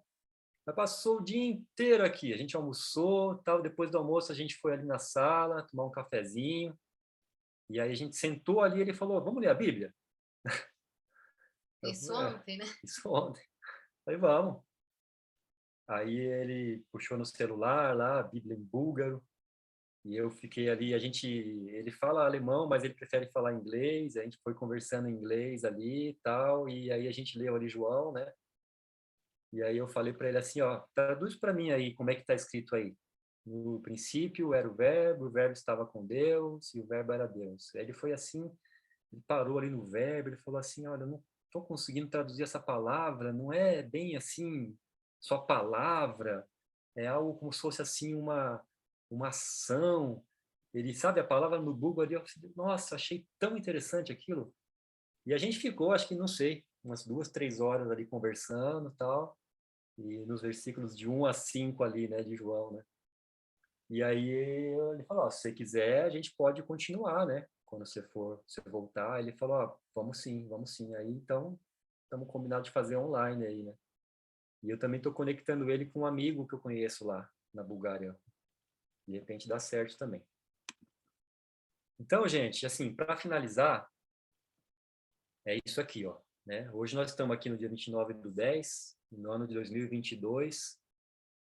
Mas passou o dia inteiro aqui. A gente almoçou, tal. Depois do almoço a gente foi ali na sala tomar um cafezinho. E aí a gente sentou ali e ele falou: "Vamos ler a Bíblia?"
Isso
Eu,
ontem, né?
isso ontem. Falei: "Vamos." Aí ele puxou no celular lá a Bíblia em búlgaro. E eu fiquei ali, ele fala alemão, mas ele prefere falar inglês. A gente foi conversando em inglês ali e tal. E aí a gente leu ali João, né? E aí eu falei para ele assim, traduz para mim aí como é que está escrito aí. No princípio era o verbo estava com Deus e o verbo era Deus. Aí ele foi assim, ele parou ali no verbo, ele falou assim, olha, eu não estou conseguindo traduzir essa palavra, não é bem assim, só palavra, é algo como se fosse assim uma ação. Ele sabe a palavra no Google ali, eu falei, nossa, achei tão interessante aquilo. E a gente ficou, acho que não sei, umas 2, 3 horas ali conversando, tal, e nos versículos de 1 a 5 ali, né, de João, né? E aí ele falou, se você quiser, a gente pode continuar, né? Quando você voltar, ele falou, vamos sim, vamos sim. Aí, então, estamos combinados de fazer online aí, né? E eu também estou conectando ele com um amigo que eu conheço lá na Bulgária. De repente dá certo também. Então, gente, assim, para finalizar, é isso aqui, né? Hoje nós estamos aqui no dia 29/10, no ano de 2022,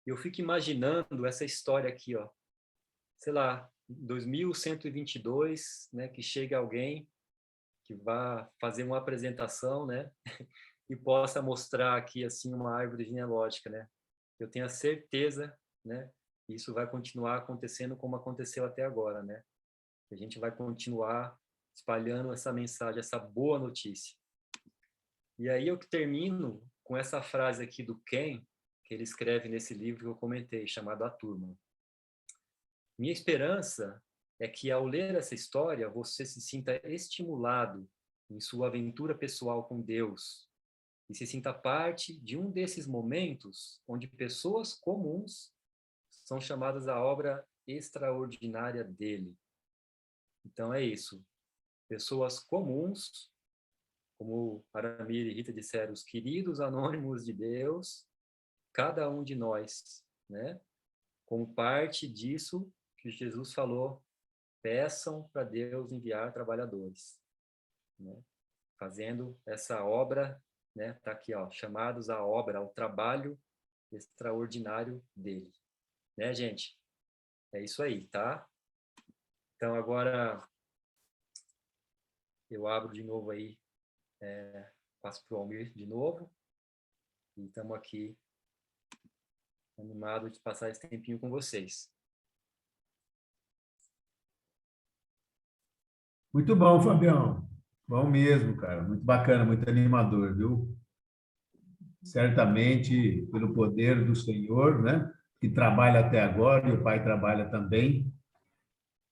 e eu fico imaginando essa história aqui, sei lá, 2122, né, que chegue alguém que vá fazer uma apresentação, né, e possa mostrar aqui assim uma árvore genealógica, né? Eu tenho a certeza, né, que isso vai continuar acontecendo como aconteceu até agora, né? A gente vai continuar espalhando essa mensagem, essa boa notícia. E aí eu termino com essa frase aqui do Ken, que ele escreve nesse livro que eu comentei, chamado A Turma. Minha esperança é que, ao ler essa história, você se sinta estimulado em sua aventura pessoal com Deus e se sinta parte de um desses momentos onde pessoas comuns são chamadas à obra extraordinária dele. Então é isso. Pessoas comuns, como Aramir e Rita disseram, os queridos anônimos de Deus, cada um de nós, né? Como parte disso que Jesus falou, peçam para Deus enviar trabalhadores, né? Fazendo essa obra, né? Tá aqui, chamados à obra, ao trabalho extraordinário dele, né, gente? É isso aí, tá? Então agora eu abro de novo aí, passo para o Almir de novo. E estamos aqui animados de passar esse tempinho com vocês.
Muito bom, Fabião. Bom mesmo, cara. Muito bacana, muito animador, viu? Certamente, pelo poder do Senhor, né? Que trabalha até agora, e o Pai trabalha também,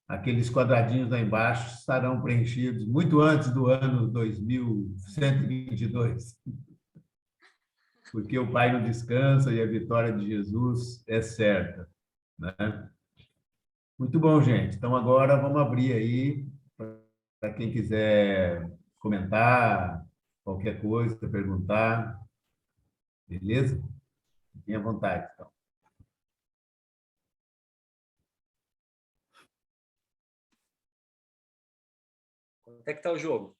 aqueles quadradinhos lá embaixo estarão preenchidos muito antes do ano 2122, porque o Pai não descansa e a vitória de Jesus é certa, né? Muito bom, gente. Então, agora vamos abrir aí para quem quiser comentar, qualquer coisa, perguntar, beleza? Fiquem à vontade, então.
Quanto é que está o jogo?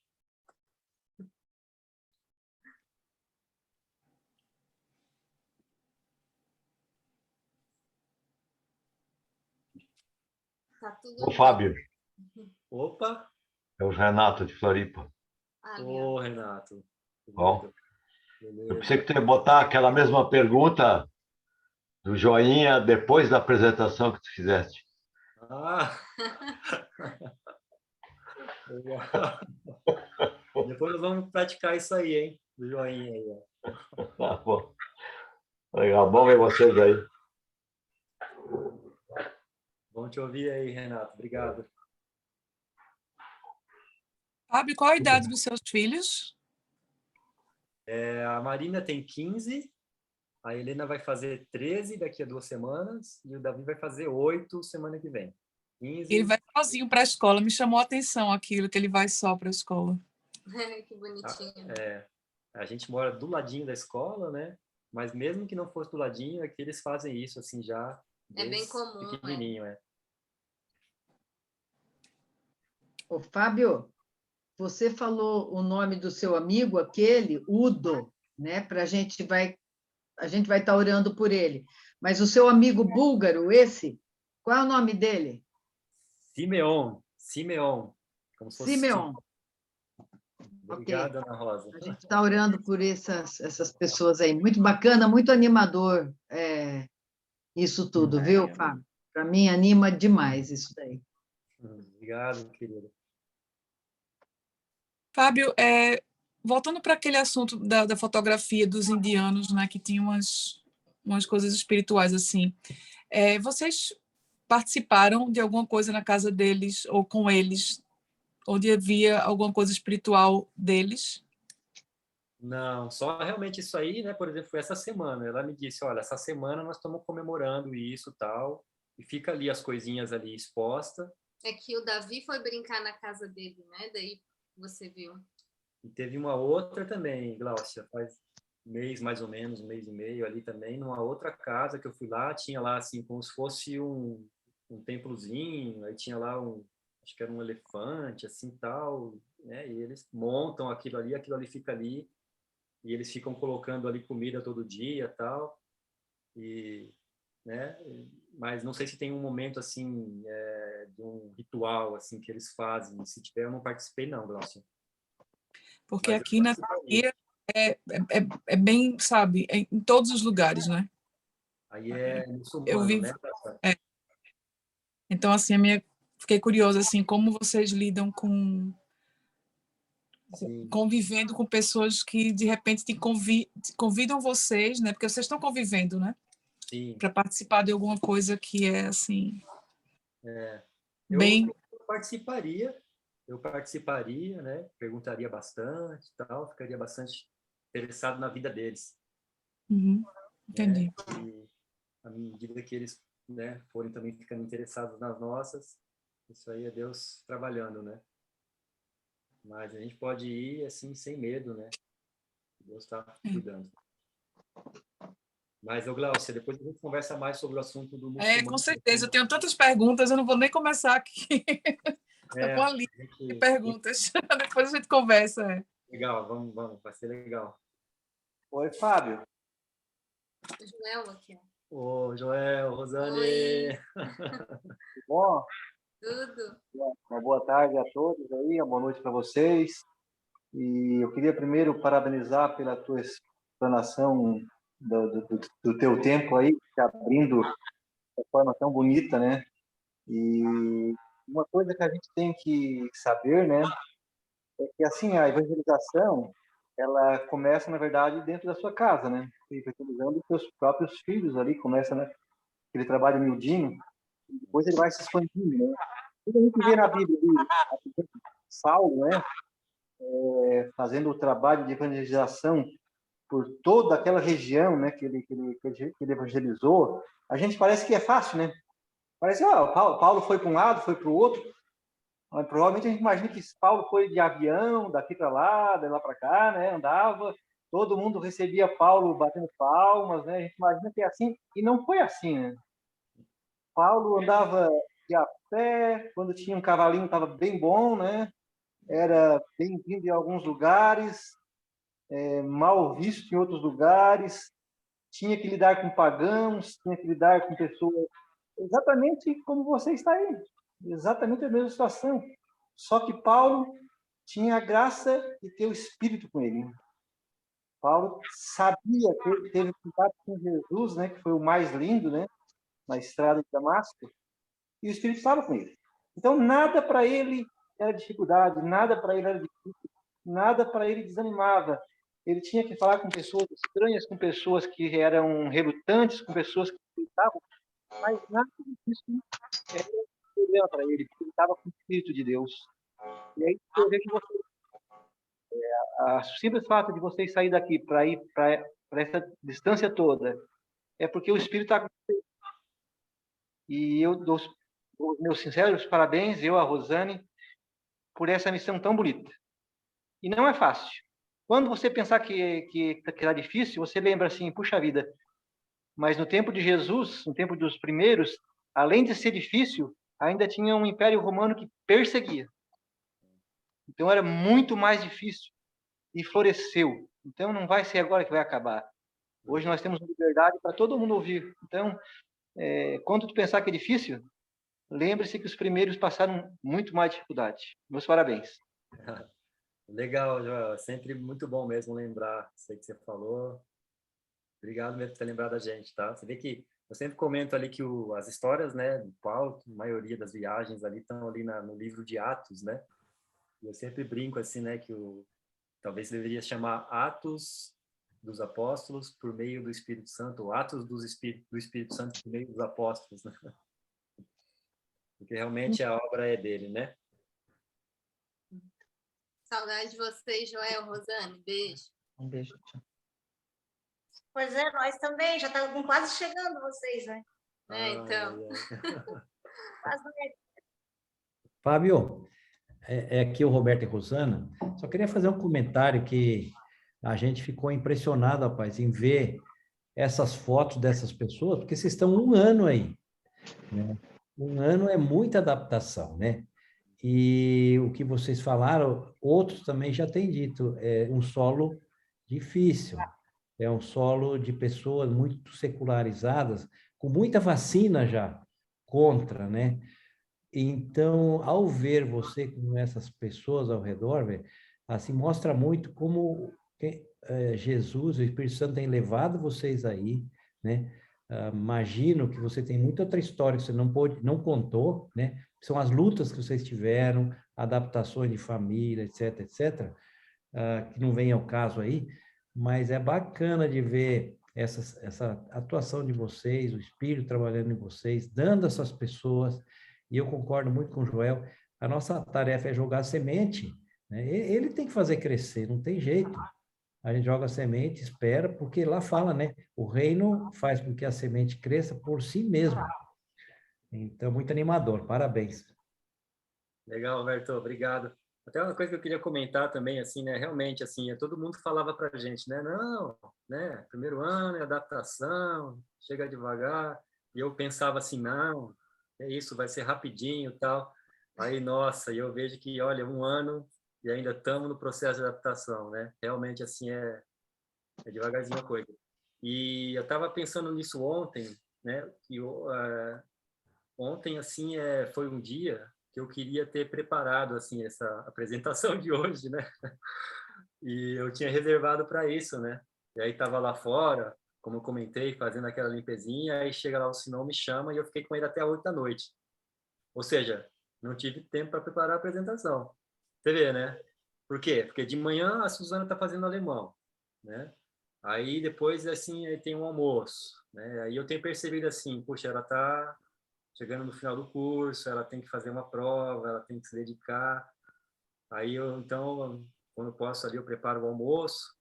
Tá tudo
Ô,
bem.
Fábio,
Opa!
é o Renato de Floripa.
Ô, Renato.
Bom,
Beleza.
eu pensei que tu ia botar aquela mesma pergunta do joinha depois da apresentação que tu fizeste.
Ah! Legal. Depois nós vamos praticar isso aí, hein? Do joinha aí, ó.
Tá bom. Legal, bom ver vocês aí.
Bom te ouvir aí, Renato. Obrigado.
Fábio, qual a idade dos seus filhos?
A Marina tem 15, a Helena vai fazer 13 daqui a 2 semanas e o Davi vai fazer 8 semana que vem. 15.
Ele vai sozinho para a escola. Me chamou a atenção aquilo, que ele vai só para a escola.
Que bonitinho.
A gente mora do ladinho da escola, né? Mas mesmo que não fosse do ladinho, é que eles fazem isso assim já.
É bem comum.
Pequenininho,
Ô, Fábio, você falou o nome do seu amigo, aquele, Udo, né? A gente vai estar orando por ele. Mas o seu amigo búlgaro, esse, qual é o nome dele?
Simeon. Como se fosse
Simeon.
Obrigada,
Ok.
Ana Rosa.
A gente está orando por essas pessoas aí. Muito bacana, muito animador isso tudo, viu, Fábio? Para mim, anima demais isso daí.
Obrigado, querido.
Fábio, voltando para aquele assunto da fotografia dos indianos, né, que tinha umas coisas espirituais assim, vocês participaram de alguma coisa na casa deles ou com eles, onde havia alguma coisa espiritual deles?
Não, só realmente isso aí, né? Por exemplo, foi essa semana. Ela me disse, olha, essa semana nós estamos comemorando isso, tal, e fica ali as coisinhas ali expostas.
É que o Davi foi brincar na casa dele, né? Daí você viu.
E teve uma outra também, Gláucia, faz mês mais ou menos, um mês e meio ali também, numa outra casa que eu fui lá, tinha lá assim como se fosse um templozinho, aí tinha lá acho que era um elefante, assim, tal, né? E eles montam aquilo ali fica ali, e eles ficam colocando ali comida todo dia, tal, e, né? Mas não sei se tem um momento, assim, de um ritual, assim, que eles fazem. Se tiver, eu não participei, não, Glaucia.
Porque aqui na Turquia é bem, sabe, em todos os lugares, né?
Aí é muçulmano,
Eu vivo,
né?
Então, assim, fiquei curiosa, assim, como vocês lidam convivendo com pessoas que, de repente, convidam vocês, né? Porque vocês estão convivendo, né? Para participar de alguma coisa que é, assim, bem...
Eu participaria, né? Perguntaria bastante, tal, ficaria bastante interessado na vida deles.
Entendi.
Né? E à medida que eles, né, forem também ficando interessados nas nossas, isso aí é Deus trabalhando, né? Mas a gente pode ir assim sem medo, né? Deus está cuidando. Mas, Gláucia, depois a gente conversa mais sobre o assunto do muçulmano.
Com certeza. Eu tenho tantas perguntas, eu não vou nem começar aqui. Estou com a lista de perguntas. Depois a gente conversa.
Legal, vamos, vai ser legal.
Oi, Fábio.
Joel aqui.
Ô, Joel, Rosane.
Oi.
Bom?
Tudo.
Uma boa tarde a todos aí, uma boa noite para vocês. E eu queria primeiro parabenizar pela tua explanação do teu tempo aí, te abrindo de forma tão bonita, né? E uma coisa que a gente tem que saber, né, é que assim a evangelização ela começa na verdade dentro da sua casa, né? E evangelizando os seus próprios filhos ali, começa, né, aquele trabalho miudinho, e depois ele vai se expandindo, né? Tudo a gente vê na Bíblia, ali, Saulo, né, fazendo o trabalho de evangelização por toda aquela região, né, que ele evangelizou, a gente parece que é fácil, né? Parece, Paulo foi para um lado, foi para o outro. Mas provavelmente a gente imagina que Paulo foi de avião, daqui para lá, de lá para cá, né? Andava, todo mundo recebia Paulo batendo palmas, né? A gente imagina que é assim, e não foi assim, né? Paulo andava de a pé, quando tinha um cavalinho estava bem bom, né? Era bem-vindo em alguns lugares, mal visto em outros lugares, tinha que lidar com pagãos, tinha que lidar com pessoas exatamente como você está aí, exatamente a mesma situação. Só que Paulo tinha a graça de ter o Espírito com ele. Paulo sabia, teve contato com Jesus, né, que foi o mais lindo, né, na estrada de Damasco, e o Espírito estava com ele. Então, nada para ele era dificuldade, nada para ele era difícil, nada para ele desanimava. Ele tinha que falar com pessoas estranhas, com pessoas que eram relutantes, com pessoas que aceitavam, mas nada disso era problema para ele, porque ele estava com o Espírito de Deus. E aí eu vejo você, o simples fato de vocês sair daqui para ir para essa distância toda é porque o Espírito está com vocês. E eu dou os meus sinceros parabéns, eu, a Rosane, por essa missão tão bonita. E não é fácil. Quando você pensar que está difícil, você lembra assim, puxa vida, mas no tempo de Jesus, no tempo dos primeiros, além de ser difícil, ainda tinha um império romano que perseguia. Então era muito mais difícil e floresceu. Então não vai ser agora que vai acabar. Hoje nós temos liberdade para todo mundo ouvir. Então, quando tu pensar que é difícil, lembre-se que os primeiros passaram muito mais dificuldade. Meus parabéns.
Legal, Joel. É sempre muito bom mesmo lembrar isso aí que você falou. Obrigado mesmo por ter lembrado a gente, tá? Você vê que eu sempre comento ali que as histórias, né, do Paulo, a maioria das viagens ali estão ali no livro de Atos, né? E eu sempre brinco assim, né, que talvez deveria chamar Atos dos Apóstolos por meio do Espírito Santo, ou Atos do Espírito Santo por meio dos Apóstolos, né? Porque realmente a obra é dele, né?
Saudade de vocês, Joel, Rosane. Beijo.
Um beijo.
Pois é, nós também, já estão quase chegando vocês, né?
Então.
Quase.
Fábio, aqui o Roberto e Rosana. Só queria fazer um comentário que a gente ficou impressionado, rapaz, em ver essas fotos dessas pessoas, porque vocês estão um ano aí, né? Um ano é muita adaptação, né? E o que vocês falaram, outros também já têm dito, é um solo difícil, é um solo de pessoas muito secularizadas, com muita vacina já contra, né? Então, ao ver você com essas pessoas ao redor, véio, assim, mostra muito como Jesus, o Espírito Santo tem levado vocês aí, né? Imagino que você tem muita outra história que você não contou, né? São as lutas que vocês tiveram, adaptações de família, etc., etc., que não vem ao caso aí, mas é bacana de ver essa atuação de vocês, o Espírito trabalhando em vocês, dando essas pessoas, e eu concordo muito com o Joel, a nossa tarefa é jogar semente, né? Ele tem que fazer crescer, não tem jeito. A gente joga semente, espera, porque lá fala, né? O reino faz com que a semente cresça por si mesmo. Então, muito animador, parabéns.
Legal, Roberto, obrigado. Até uma coisa que eu queria comentar também, assim, né? Realmente, assim, todo mundo falava pra gente, né? Não, né? Primeiro ano é adaptação, chega devagar. E eu pensava assim, não, é isso, vai ser rapidinho e tal. Aí, nossa, eu vejo que, olha, um ano e ainda estamos no processo de adaptação, né? Realmente, assim, é devagarzinho a coisa. E eu estava pensando nisso ontem, né? Que ontem, assim, foi um dia que eu queria ter preparado, assim, essa apresentação de hoje, né? E eu tinha reservado para isso, né? E aí estava lá fora, como eu comentei, fazendo aquela limpezinha, aí chega lá o Simão, me chama e eu fiquei com ele até 8 da noite. Ou seja, não tive tempo para preparar a apresentação. Você vê, né? Por quê? Porque de manhã a Suzana está fazendo alemão, né? Aí depois, assim, aí tem um almoço, né? Aí eu tenho percebido assim, puxa, ela está chegando no final do curso, ela tem que fazer uma prova, ela tem que se dedicar. Aí eu, então, quando eu posso ali, eu preparo o almoço,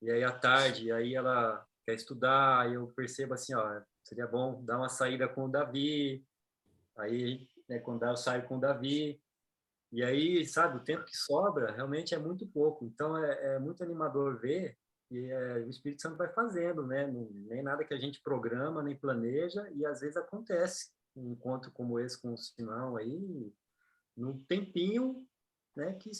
e aí à tarde, aí ela quer estudar, aí eu percebo assim, ó, seria bom dar uma saída com o Davi, aí, né, quando dá, eu saio com o Davi, e aí, sabe, o tempo que sobra realmente é muito pouco, então é muito animador ver que o Espírito Santo vai fazendo, né, nem nada que a gente programa, nem planeja, e às vezes acontece um encontro como esse com o Simão aí, num tempinho, né, que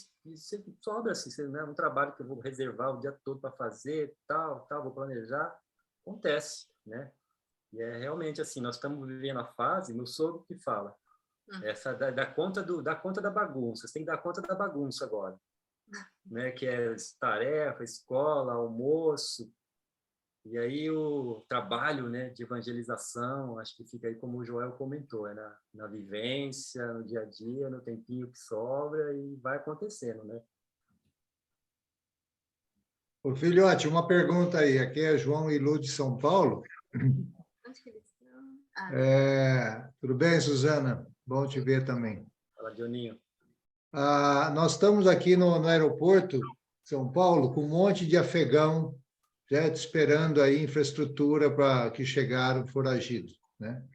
sobra, assim, né, um trabalho que eu vou reservar o dia todo para fazer, tal, vou planejar, acontece, né? E é realmente assim, nós estamos vivendo a fase, meu sogro que fala, essa da conta da bagunça, você tem que dar conta da bagunça agora, né, que é tarefa, escola, almoço, e aí o trabalho, né, de evangelização, acho que fica aí como o Joel comentou, na vivência, no dia a dia, no tempinho que sobra e vai acontecendo, né?
Ô, filhote, uma pergunta aí. Aqui é João e Lu de São Paulo.
Onde que eles estão?
Tudo bem, Suzana? Bom te ver também.
Fala, Dioninho.
Nós estamos aqui no aeroporto de São Paulo com um monte de afegão já esperando aí infraestrutura para que chegaram foragidos, né?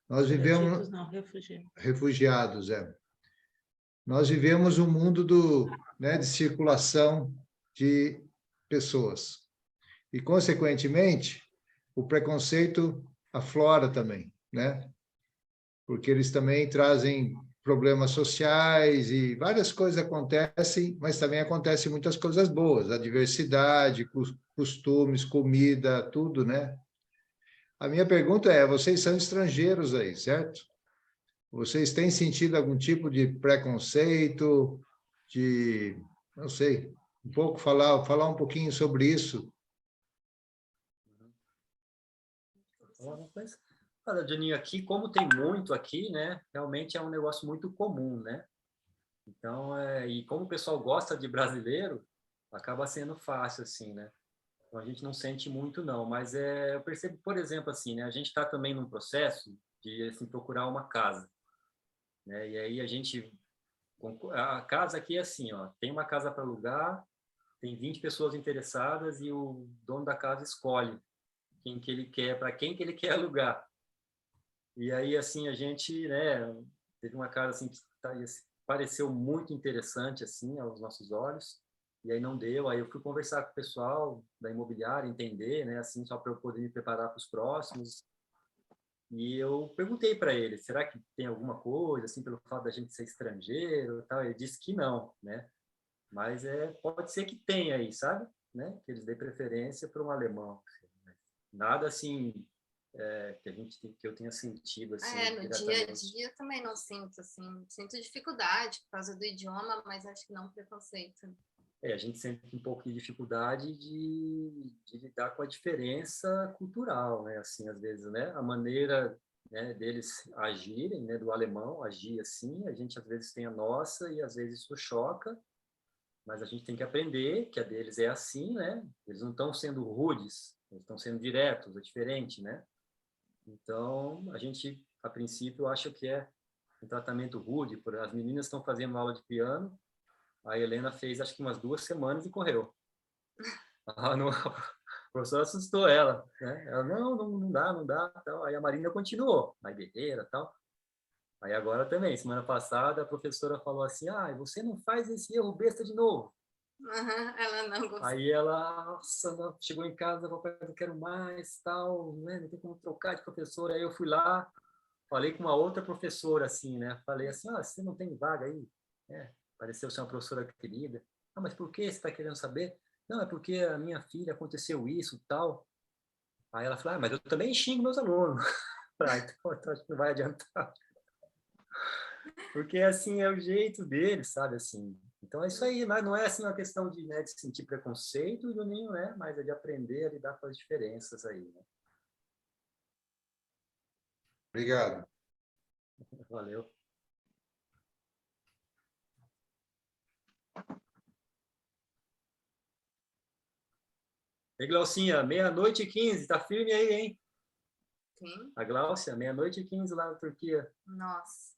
Nós vivemos...
Não, refugiados.
Refugiados, é. Nós vivemos um mundo de circulação de pessoas. E, consequentemente, o preconceito aflora também, né? Porque eles também trazem problemas sociais e várias coisas acontecem, mas também acontecem muitas coisas boas, a diversidade, costumes, comida, tudo, né? A minha pergunta é, vocês são estrangeiros aí, certo? Vocês têm sentido algum tipo de preconceito, não sei, falar um pouquinho sobre isso?
Olha, Dioninho, aqui, como tem muito aqui, né, realmente é um negócio muito comum, né? Então, e como o pessoal gosta de brasileiro, acaba sendo fácil, assim, né? Então, a gente não sente muito, não. Mas eu percebo, por exemplo, assim, né, a gente está também num processo de assim, procurar uma casa, né? E aí a casa aqui é assim, ó, tem uma casa para alugar, tem 20 pessoas interessadas e o dono da casa escolhe quem que ele quer, para quem que ele quer alugar. E aí, assim, a gente, né, teve uma casa assim que pareceu muito interessante, assim, aos nossos olhos, e aí não deu. Aí eu fui conversar com o pessoal da imobiliária, entender, né, assim, só para eu poder me preparar para os próximos. E eu perguntei para ele, será que tem alguma coisa, assim, pelo fato da gente ser estrangeiro e tal? Ele disse que não, né? Mas pode ser que tenha aí, sabe? Né? Que eles dêem preferência para um alemão. Nada assim que eu tenha sentido assim.
No dia a dia eu também não sinto assim, sinto dificuldade por causa do idioma, mas acho que não preconceito.
A gente sente um pouco de dificuldade de lidar com a diferença cultural, né? Assim, às vezes, né? A maneira, né, deles agirem, né, do alemão agir assim, a gente às vezes tem a nossa e às vezes isso choca, mas a gente tem que aprender que a deles é assim, né? Eles não estão sendo rudes, eles estão sendo diretos, é diferente, né? Então, a gente, a princípio, acha que é um tratamento rude. As meninas estão fazendo aula de piano, a Helena fez, acho que umas 2 semanas e correu. O professor assustou ela, né? Ela, não dá, tal. Aí a Marina continuou, mais guerreira e tal. Aí agora também, semana passada, a professora falou assim, você não faz esse erro besta de novo.
Ela não gostou.
Aí ela, nossa, chegou em casa, papai, eu quero mais, tal, né? Não tem como trocar de professora. Aí eu fui lá, falei com uma outra professora, assim, né? Falei assim, você não tem vaga aí? Pareceu ser uma professora querida. Mas por que você está querendo saber? Não, é porque a minha filha aconteceu isso, tal. Aí ela falou, mas eu também xingo meus alunos. Então acho que não vai adiantar. Porque, assim, é o jeito dele, sabe, assim. Então, é isso aí, mas não é, assim, uma questão de, né, de sentir preconceito, nem, né, mas é de aprender a lidar com as diferenças aí, né?
Obrigado.
Valeu. E Glaucinha, 00:15, tá firme aí, hein?
Quem?
A Gláucia, 00:15 lá na Turquia.
Nossa.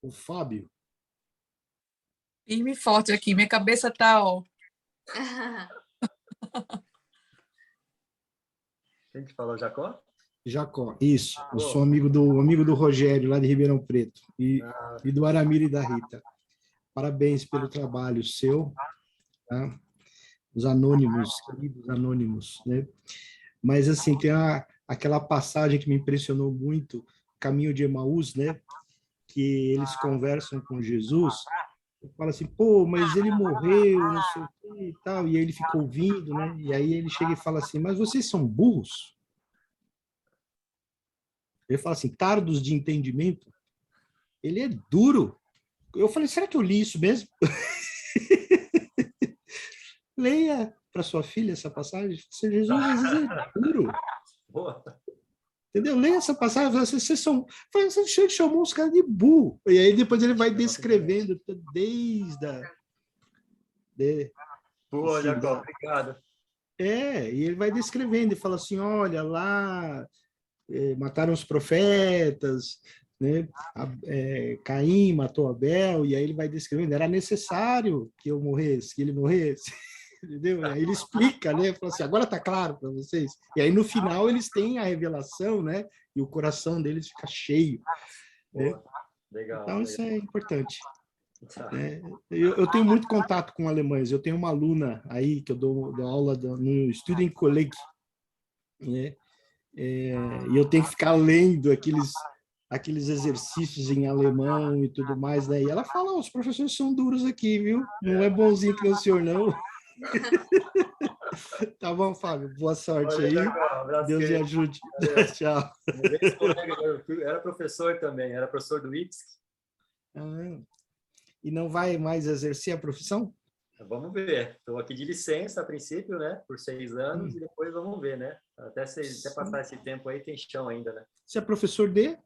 O Fábio.
Firme e forte aqui. Minha cabeça tá, ó.
Quem que falou, Jacó?
Jacó, isso. Eu sou amigo do Rogério, lá de Ribeirão Preto, e do Aramir e da Rita. Parabéns pelo trabalho seu, tá? Os anônimos, queridos anônimos, né? Mas, assim, tem aquela passagem que me impressionou muito, Caminho de Emaús, né? Que eles conversam com Jesus, e fala assim, pô, mas ele morreu, não sei o que e tal, e aí ele fica ouvindo, né? E aí ele chega e fala assim, mas vocês são burros? Ele fala assim, tardos de entendimento. Ele é duro. Eu falei, será que eu li isso mesmo? Leia para sua filha essa passagem. Jesus às vezes é duro.
Boa.
Entendeu? Leia essa passagem. Você chamou os caras de burro. E aí depois ele vai descrevendo desde a...
Boa, Jacó, obrigado.
E ele vai descrevendo e fala assim, olha, lá mataram os profetas, né? Caim matou Abel, e aí ele vai descrevendo, era necessário que eu morresse, que ele morresse, entendeu? E aí ele explica, né? Fala assim, agora está claro para vocês. E aí no final eles têm a revelação, né? E o coração deles fica cheio. Né?
Legal.
Então isso é importante.
Tá.
Eu tenho muito contato com alemães. Eu tenho uma aluna aí que eu dou aula no Studienkolleg, né? E eu tenho que ficar lendo aqueles exercícios em alemão e tudo mais, né? E ela fala, os professores são duros aqui, viu? Não é bonzinho que nem o senhor, não. Tá bom, Fábio? Boa sorte aí. Deus lhe ajude. Tchau.
Eu era professor também, era professor do IPSC.
E não vai mais exercer a profissão?
Vamos ver. Estou aqui de licença, a princípio, né? Por 6 anos, e depois vamos ver, né? Até passar esse tempo aí, tem chão ainda, né?
Você é professor de?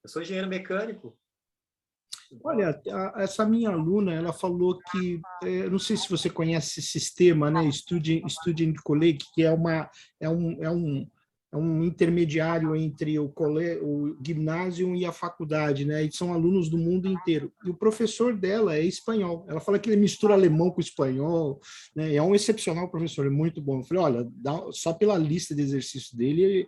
Eu sou engenheiro mecânico.
Olha, essa minha aluna, ela falou que, não sei se você conhece esse sistema, né? Studienkolleg, que é um intermediário entre o ginásio e a faculdade, né? E são alunos do mundo inteiro. E o professor dela é espanhol. Ela fala que ele mistura alemão com espanhol, né? É um excepcional professor, é muito bom. Eu falei, olha, só pela lista de exercícios dele,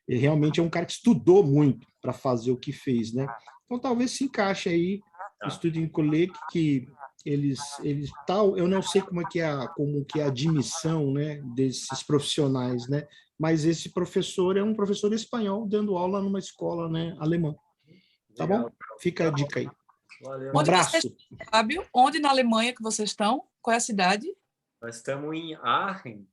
ele realmente é um cara que estudou muito para fazer o que fez, né? Então talvez se encaixe aí no Studienkolleg, que eles tal, eu não sei como que é a admissão, né, desses profissionais, né? Mas esse professor é um professor espanhol dando aula numa escola, né, alemã. Tá bom? Fica a dica aí.
Valeu.
Um abraço.
Fábio, onde na Alemanha que vocês estão? Qual é a cidade?
Nós estamos em Aachen.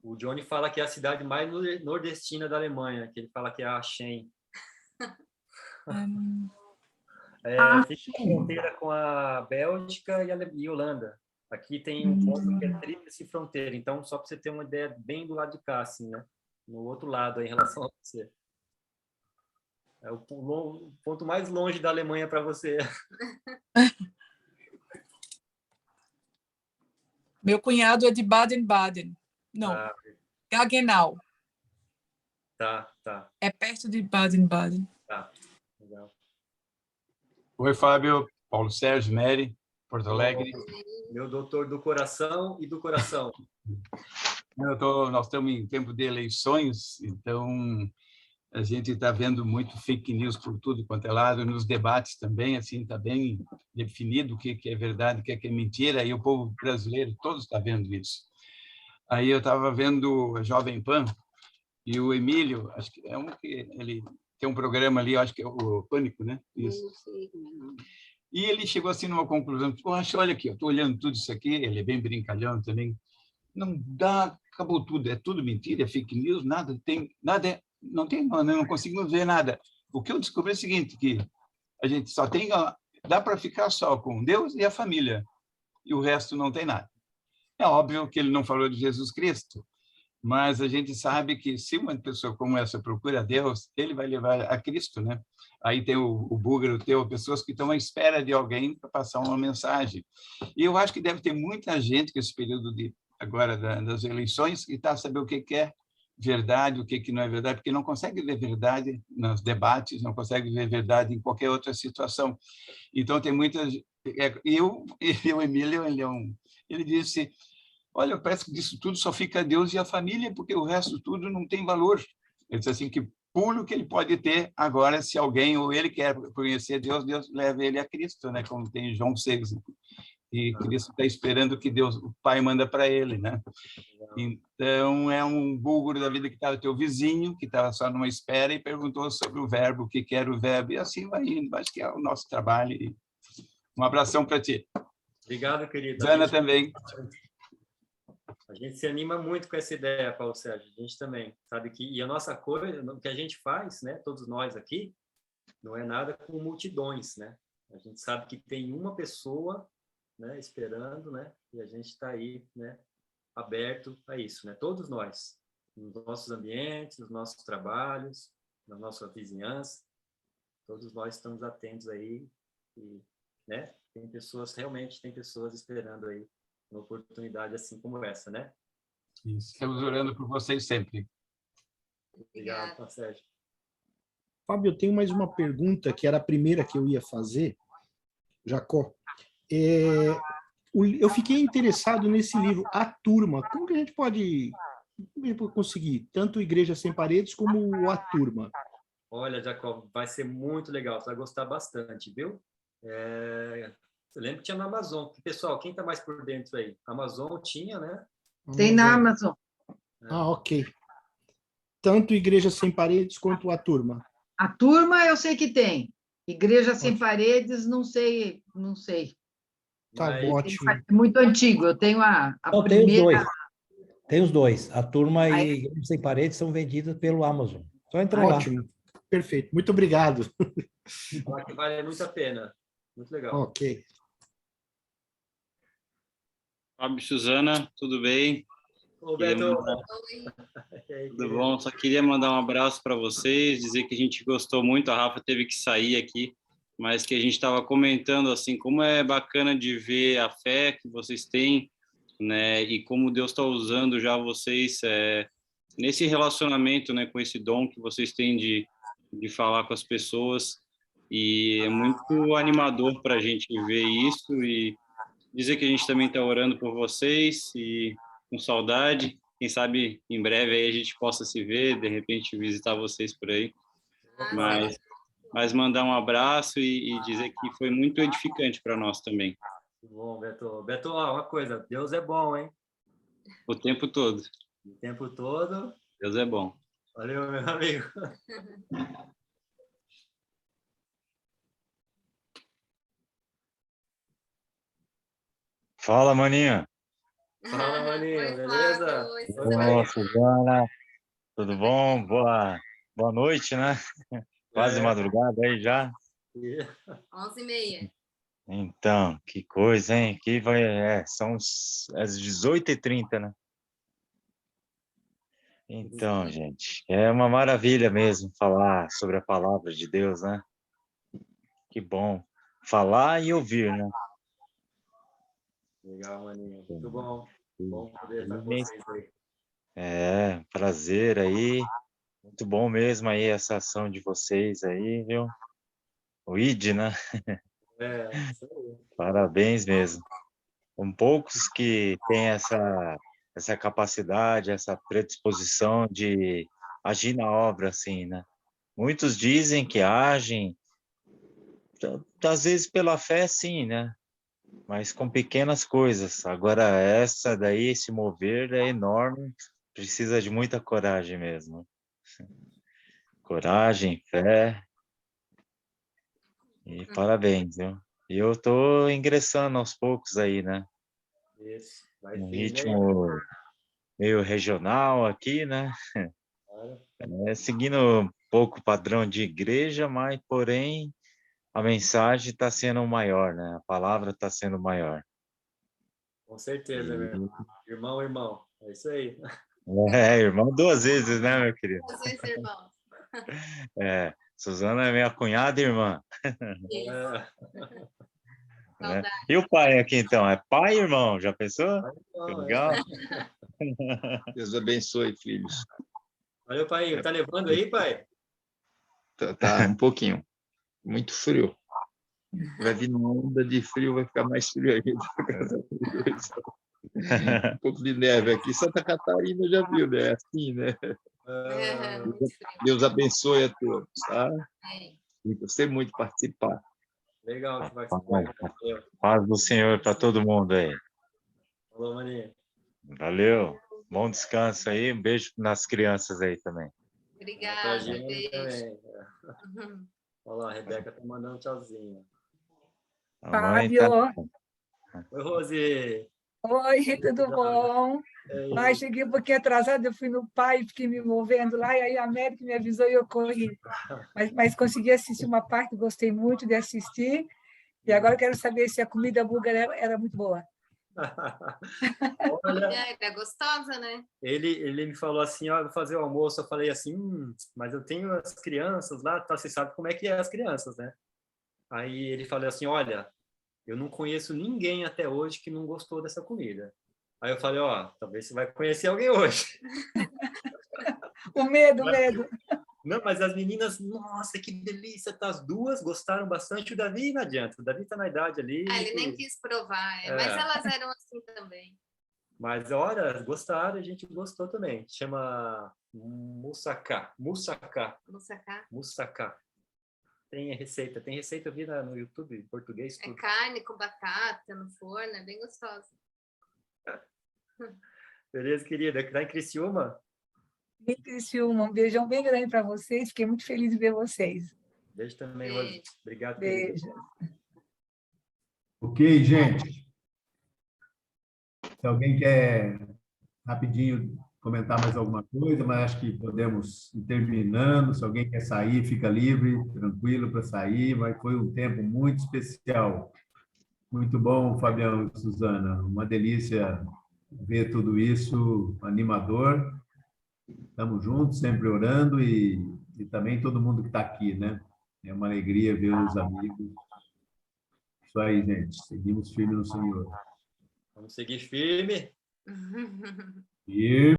O Johnny fala que é a cidade mais nordestina da Alemanha, que ele fala que é a Aachen. Fica na fronteira com a Bélgica e Holanda. Aqui tem um ponto que é tríplice fronteira, então só para você ter uma ideia, bem do lado de cá, assim, né? No outro lado, aí, em relação a você. É o ponto mais longe da Alemanha para você.
Meu cunhado é de Baden-Baden. Não, Gaggenau.
Tá.
É perto de Baden-Baden.
Tá, legal.
Oi, Fábio. Paulo Sérgio Meri, Porto Alegre.
Meu doutor do coração e do coração.
Nós estamos em tempo de eleições, então a gente está vendo muito fake news por tudo quanto é lado, nos debates também, assim, está bem definido o que é verdade, o que é mentira, e o povo brasileiro todos está vendo isso. Aí eu estava vendo a Jovem Pan, e o Emílio, acho que é que ele tem um programa ali, acho que é o Pânico, né? Isso. E ele chegou assim numa conclusão, olha aqui, eu estou olhando tudo isso aqui, ele é bem brincalhão também, não dá, acabou tudo, é tudo mentira, é fake news, não conseguimos ver nada. O que eu descobri é o seguinte, que a gente só tem... Dá para ficar só com Deus e a família, e o resto não tem nada. É óbvio que ele não falou de Jesus Cristo, mas a gente sabe que se uma pessoa como essa procura a Deus, ele vai levar a Cristo, né? Aí tem o búlgaro teu, pessoas que estão à espera de alguém para passar uma mensagem. E eu acho que deve ter muita gente que esse período agora das eleições que está a saber o que é verdade, o que não é verdade, porque não consegue ver verdade nos debates, não consegue ver verdade em qualquer outra situação. Então tem muitas... o Emílio, ele disse: olha, parece que disso tudo só fica Deus e a família, porque o resto tudo não tem valor. Ele disse assim, que pulo que ele pode ter agora, se alguém ou ele quer conhecer Deus, Deus leva ele a Cristo, né? Como tem em João 6. E Cristo está esperando que Deus, o Pai, manda para ele, né? Então, é um búlgaro da vida que estava teu vizinho, que estava só numa espera e perguntou sobre o verbo, o que era o verbo, e assim vai indo. Acho que é o nosso trabalho. Um abração para ti.
Obrigado, querido.
Ana também.
A gente se anima muito com essa ideia, Paulo Sérgio. A gente também sabe que e a nossa coisa, o que a gente faz, né? Todos nós aqui, não é nada com multidões, né? A gente sabe que tem uma pessoa, né? Esperando, né? E a gente está aí, né? Aberto a isso, né? Todos nós, nos nossos ambientes, nos nossos trabalhos, na nossa vizinhança, todos nós estamos atentos aí, e, né? Tem pessoas esperando aí uma oportunidade assim como essa, né?
Isso. Estamos orando por vocês sempre.
Obrigado, Paulo Sérgio.
Fábio, eu tenho mais uma pergunta, que era a primeira que eu ia fazer, Jacó. Eu fiquei interessado nesse livro, A Turma. Como que a gente pode conseguir tanto Igreja Sem Paredes como A Turma?
Olha, Jacob, vai ser muito legal, você vai gostar bastante, viu? Eu lembro que tinha na Amazon. Pessoal, quem está mais por dentro aí? Amazon tinha, né?
Tem na Amazon.
Ah, ok. Tanto Igreja Sem Paredes quanto A Turma.
A Turma eu sei que tem. Igreja Sem Paredes, não sei.
Tá ótimo.
É muito antigo. Eu tenho a primeira...
Tem os dois. A Turma e Igreja Sem Paredes são vendidas pelo Amazon. Só entrar lá.
Ótimo. Perfeito. Muito obrigado.
Vale muito a pena. Muito legal.
Ok.
Fábio, Suzana, tudo bem?
Ô, Beto.
Tudo bom? Só queria mandar um abraço para vocês, dizer que a gente gostou muito. A Rafa teve que sair aqui, mas que a gente estava comentando assim como é bacana de ver a fé que vocês têm, né? E como Deus está usando já vocês nesse relacionamento, né? Com esse dom que vocês têm de falar com as pessoas. E é muito animador para a gente ver isso e dizer que a gente também está orando por vocês e com saudade. Quem sabe em breve aí a gente possa se ver, de repente visitar vocês por aí. Mas mandar um abraço e dizer que foi muito edificante para nós também.
Bom, Beto. Beto, uma coisa, Deus é bom, hein?
O tempo todo.
O tempo todo.
Deus é bom.
Valeu, meu amigo.
Fala, maninha.
Fala, maninho, beleza?
Ô, Suzana, tudo bom? Boa noite, né? Quase madrugada aí já.
11h30.
Então, que coisa, hein? São as 18h30, né? Então, gente, é uma maravilha mesmo falar sobre a palavra de Deus, né? Que bom. Falar e ouvir, né?
Legal, maninho. Muito bom. Bom poder estar com vocês aí.
Prazer aí. Muito bom mesmo aí essa ação de vocês aí, viu? O ID, né?
Isso aí.
Parabéns mesmo. São poucos que têm essa capacidade, essa predisposição de agir na obra, assim, né? Muitos dizem que agem, às vezes pela fé, sim, né? Mas com pequenas coisas. Agora, essa daí, esse mover é enorme, precisa de muita coragem mesmo. Coragem, fé. E parabéns, viu? E eu estou ingressando aos poucos aí, né?
Isso. Vai
Um
sim,
ritmo meio regional aqui, né?
Claro.
Seguindo um pouco o padrão de igreja, mas, porém, a mensagem está sendo maior, né? A palavra está sendo maior.
Com certeza, meu irmão. Irmão. É isso aí.
Irmão 2 vezes, né, meu querido?
2 vezes irmão.
Suzana é minha cunhada e irmã.
É.
E o pai aqui, então? É pai e irmão? Já pensou? Que legal.
Deus abençoe, filhos.
Valeu, pai. Tá nevando aí, pai?
Tá um pouquinho. Muito frio. Vai vir uma onda de frio, vai ficar mais frio ainda. Um pouco de neve aqui. Santa Catarina já viu, né? Assim, né? Deus abençoe a todos, tá? E gostei muito de participar.
Legal que vai participar.
Paz do Senhor para todo mundo aí.
Falou, maninho.
Valeu. Bom descanso aí. Um beijo nas crianças aí também.
Obrigada. Beijo.
Olha lá, a Rebeca tá mandando tchauzinho.
Fábio.
Oi, Rose.
Oi, tudo bom? Mas cheguei um pouquinho atrasada, eu fui no pai, fiquei me movendo lá, e aí a América me avisou e eu corri. Mas consegui assistir uma parte, gostei muito de assistir, e agora eu quero saber se a comida búlgara era muito boa.
Olha,
É gostosa, né?
ele me falou assim, ó, vou fazer o almoço. Eu falei assim, mas eu tenho as crianças lá, tá? Você sabe como é que é as crianças, né? Aí ele falou assim, olha, eu não conheço ninguém até hoje que não gostou dessa comida. Aí eu falei, ó, talvez você vai conhecer alguém hoje.
O medo.
Não, mas as meninas, nossa, que delícia, tá? As duas gostaram bastante. O Davi não adianta, o Davi tá na idade ali.
Ele nem quis provar, mas elas eram assim também.
Mas, olha, gostaram, a gente gostou também. Chama moussaka. Tem receita, eu vi no YouTube, em português. Tudo.
É carne com batata no forno, é bem gostosa.
Beleza, querida? Tá em Criciúma?
Em Criciúma, um beijão bem grande para vocês, fiquei muito feliz de ver vocês.
Beijo também, Rose. Obrigado.
Beijo.
Ok, gente. Se alguém quer rapidinho comentar mais alguma coisa, mas acho que podemos ir terminando. Se alguém quer sair, fica livre, tranquilo para sair. Mas foi um tempo muito especial. Muito bom, Fabião e Suzana. Uma delícia ver tudo isso, animador. Estamos juntos, sempre orando e também todo mundo que está aqui, né? É uma alegria ver os amigos. Isso aí, gente. Seguimos firme no Senhor.
Vamos seguir firme.
E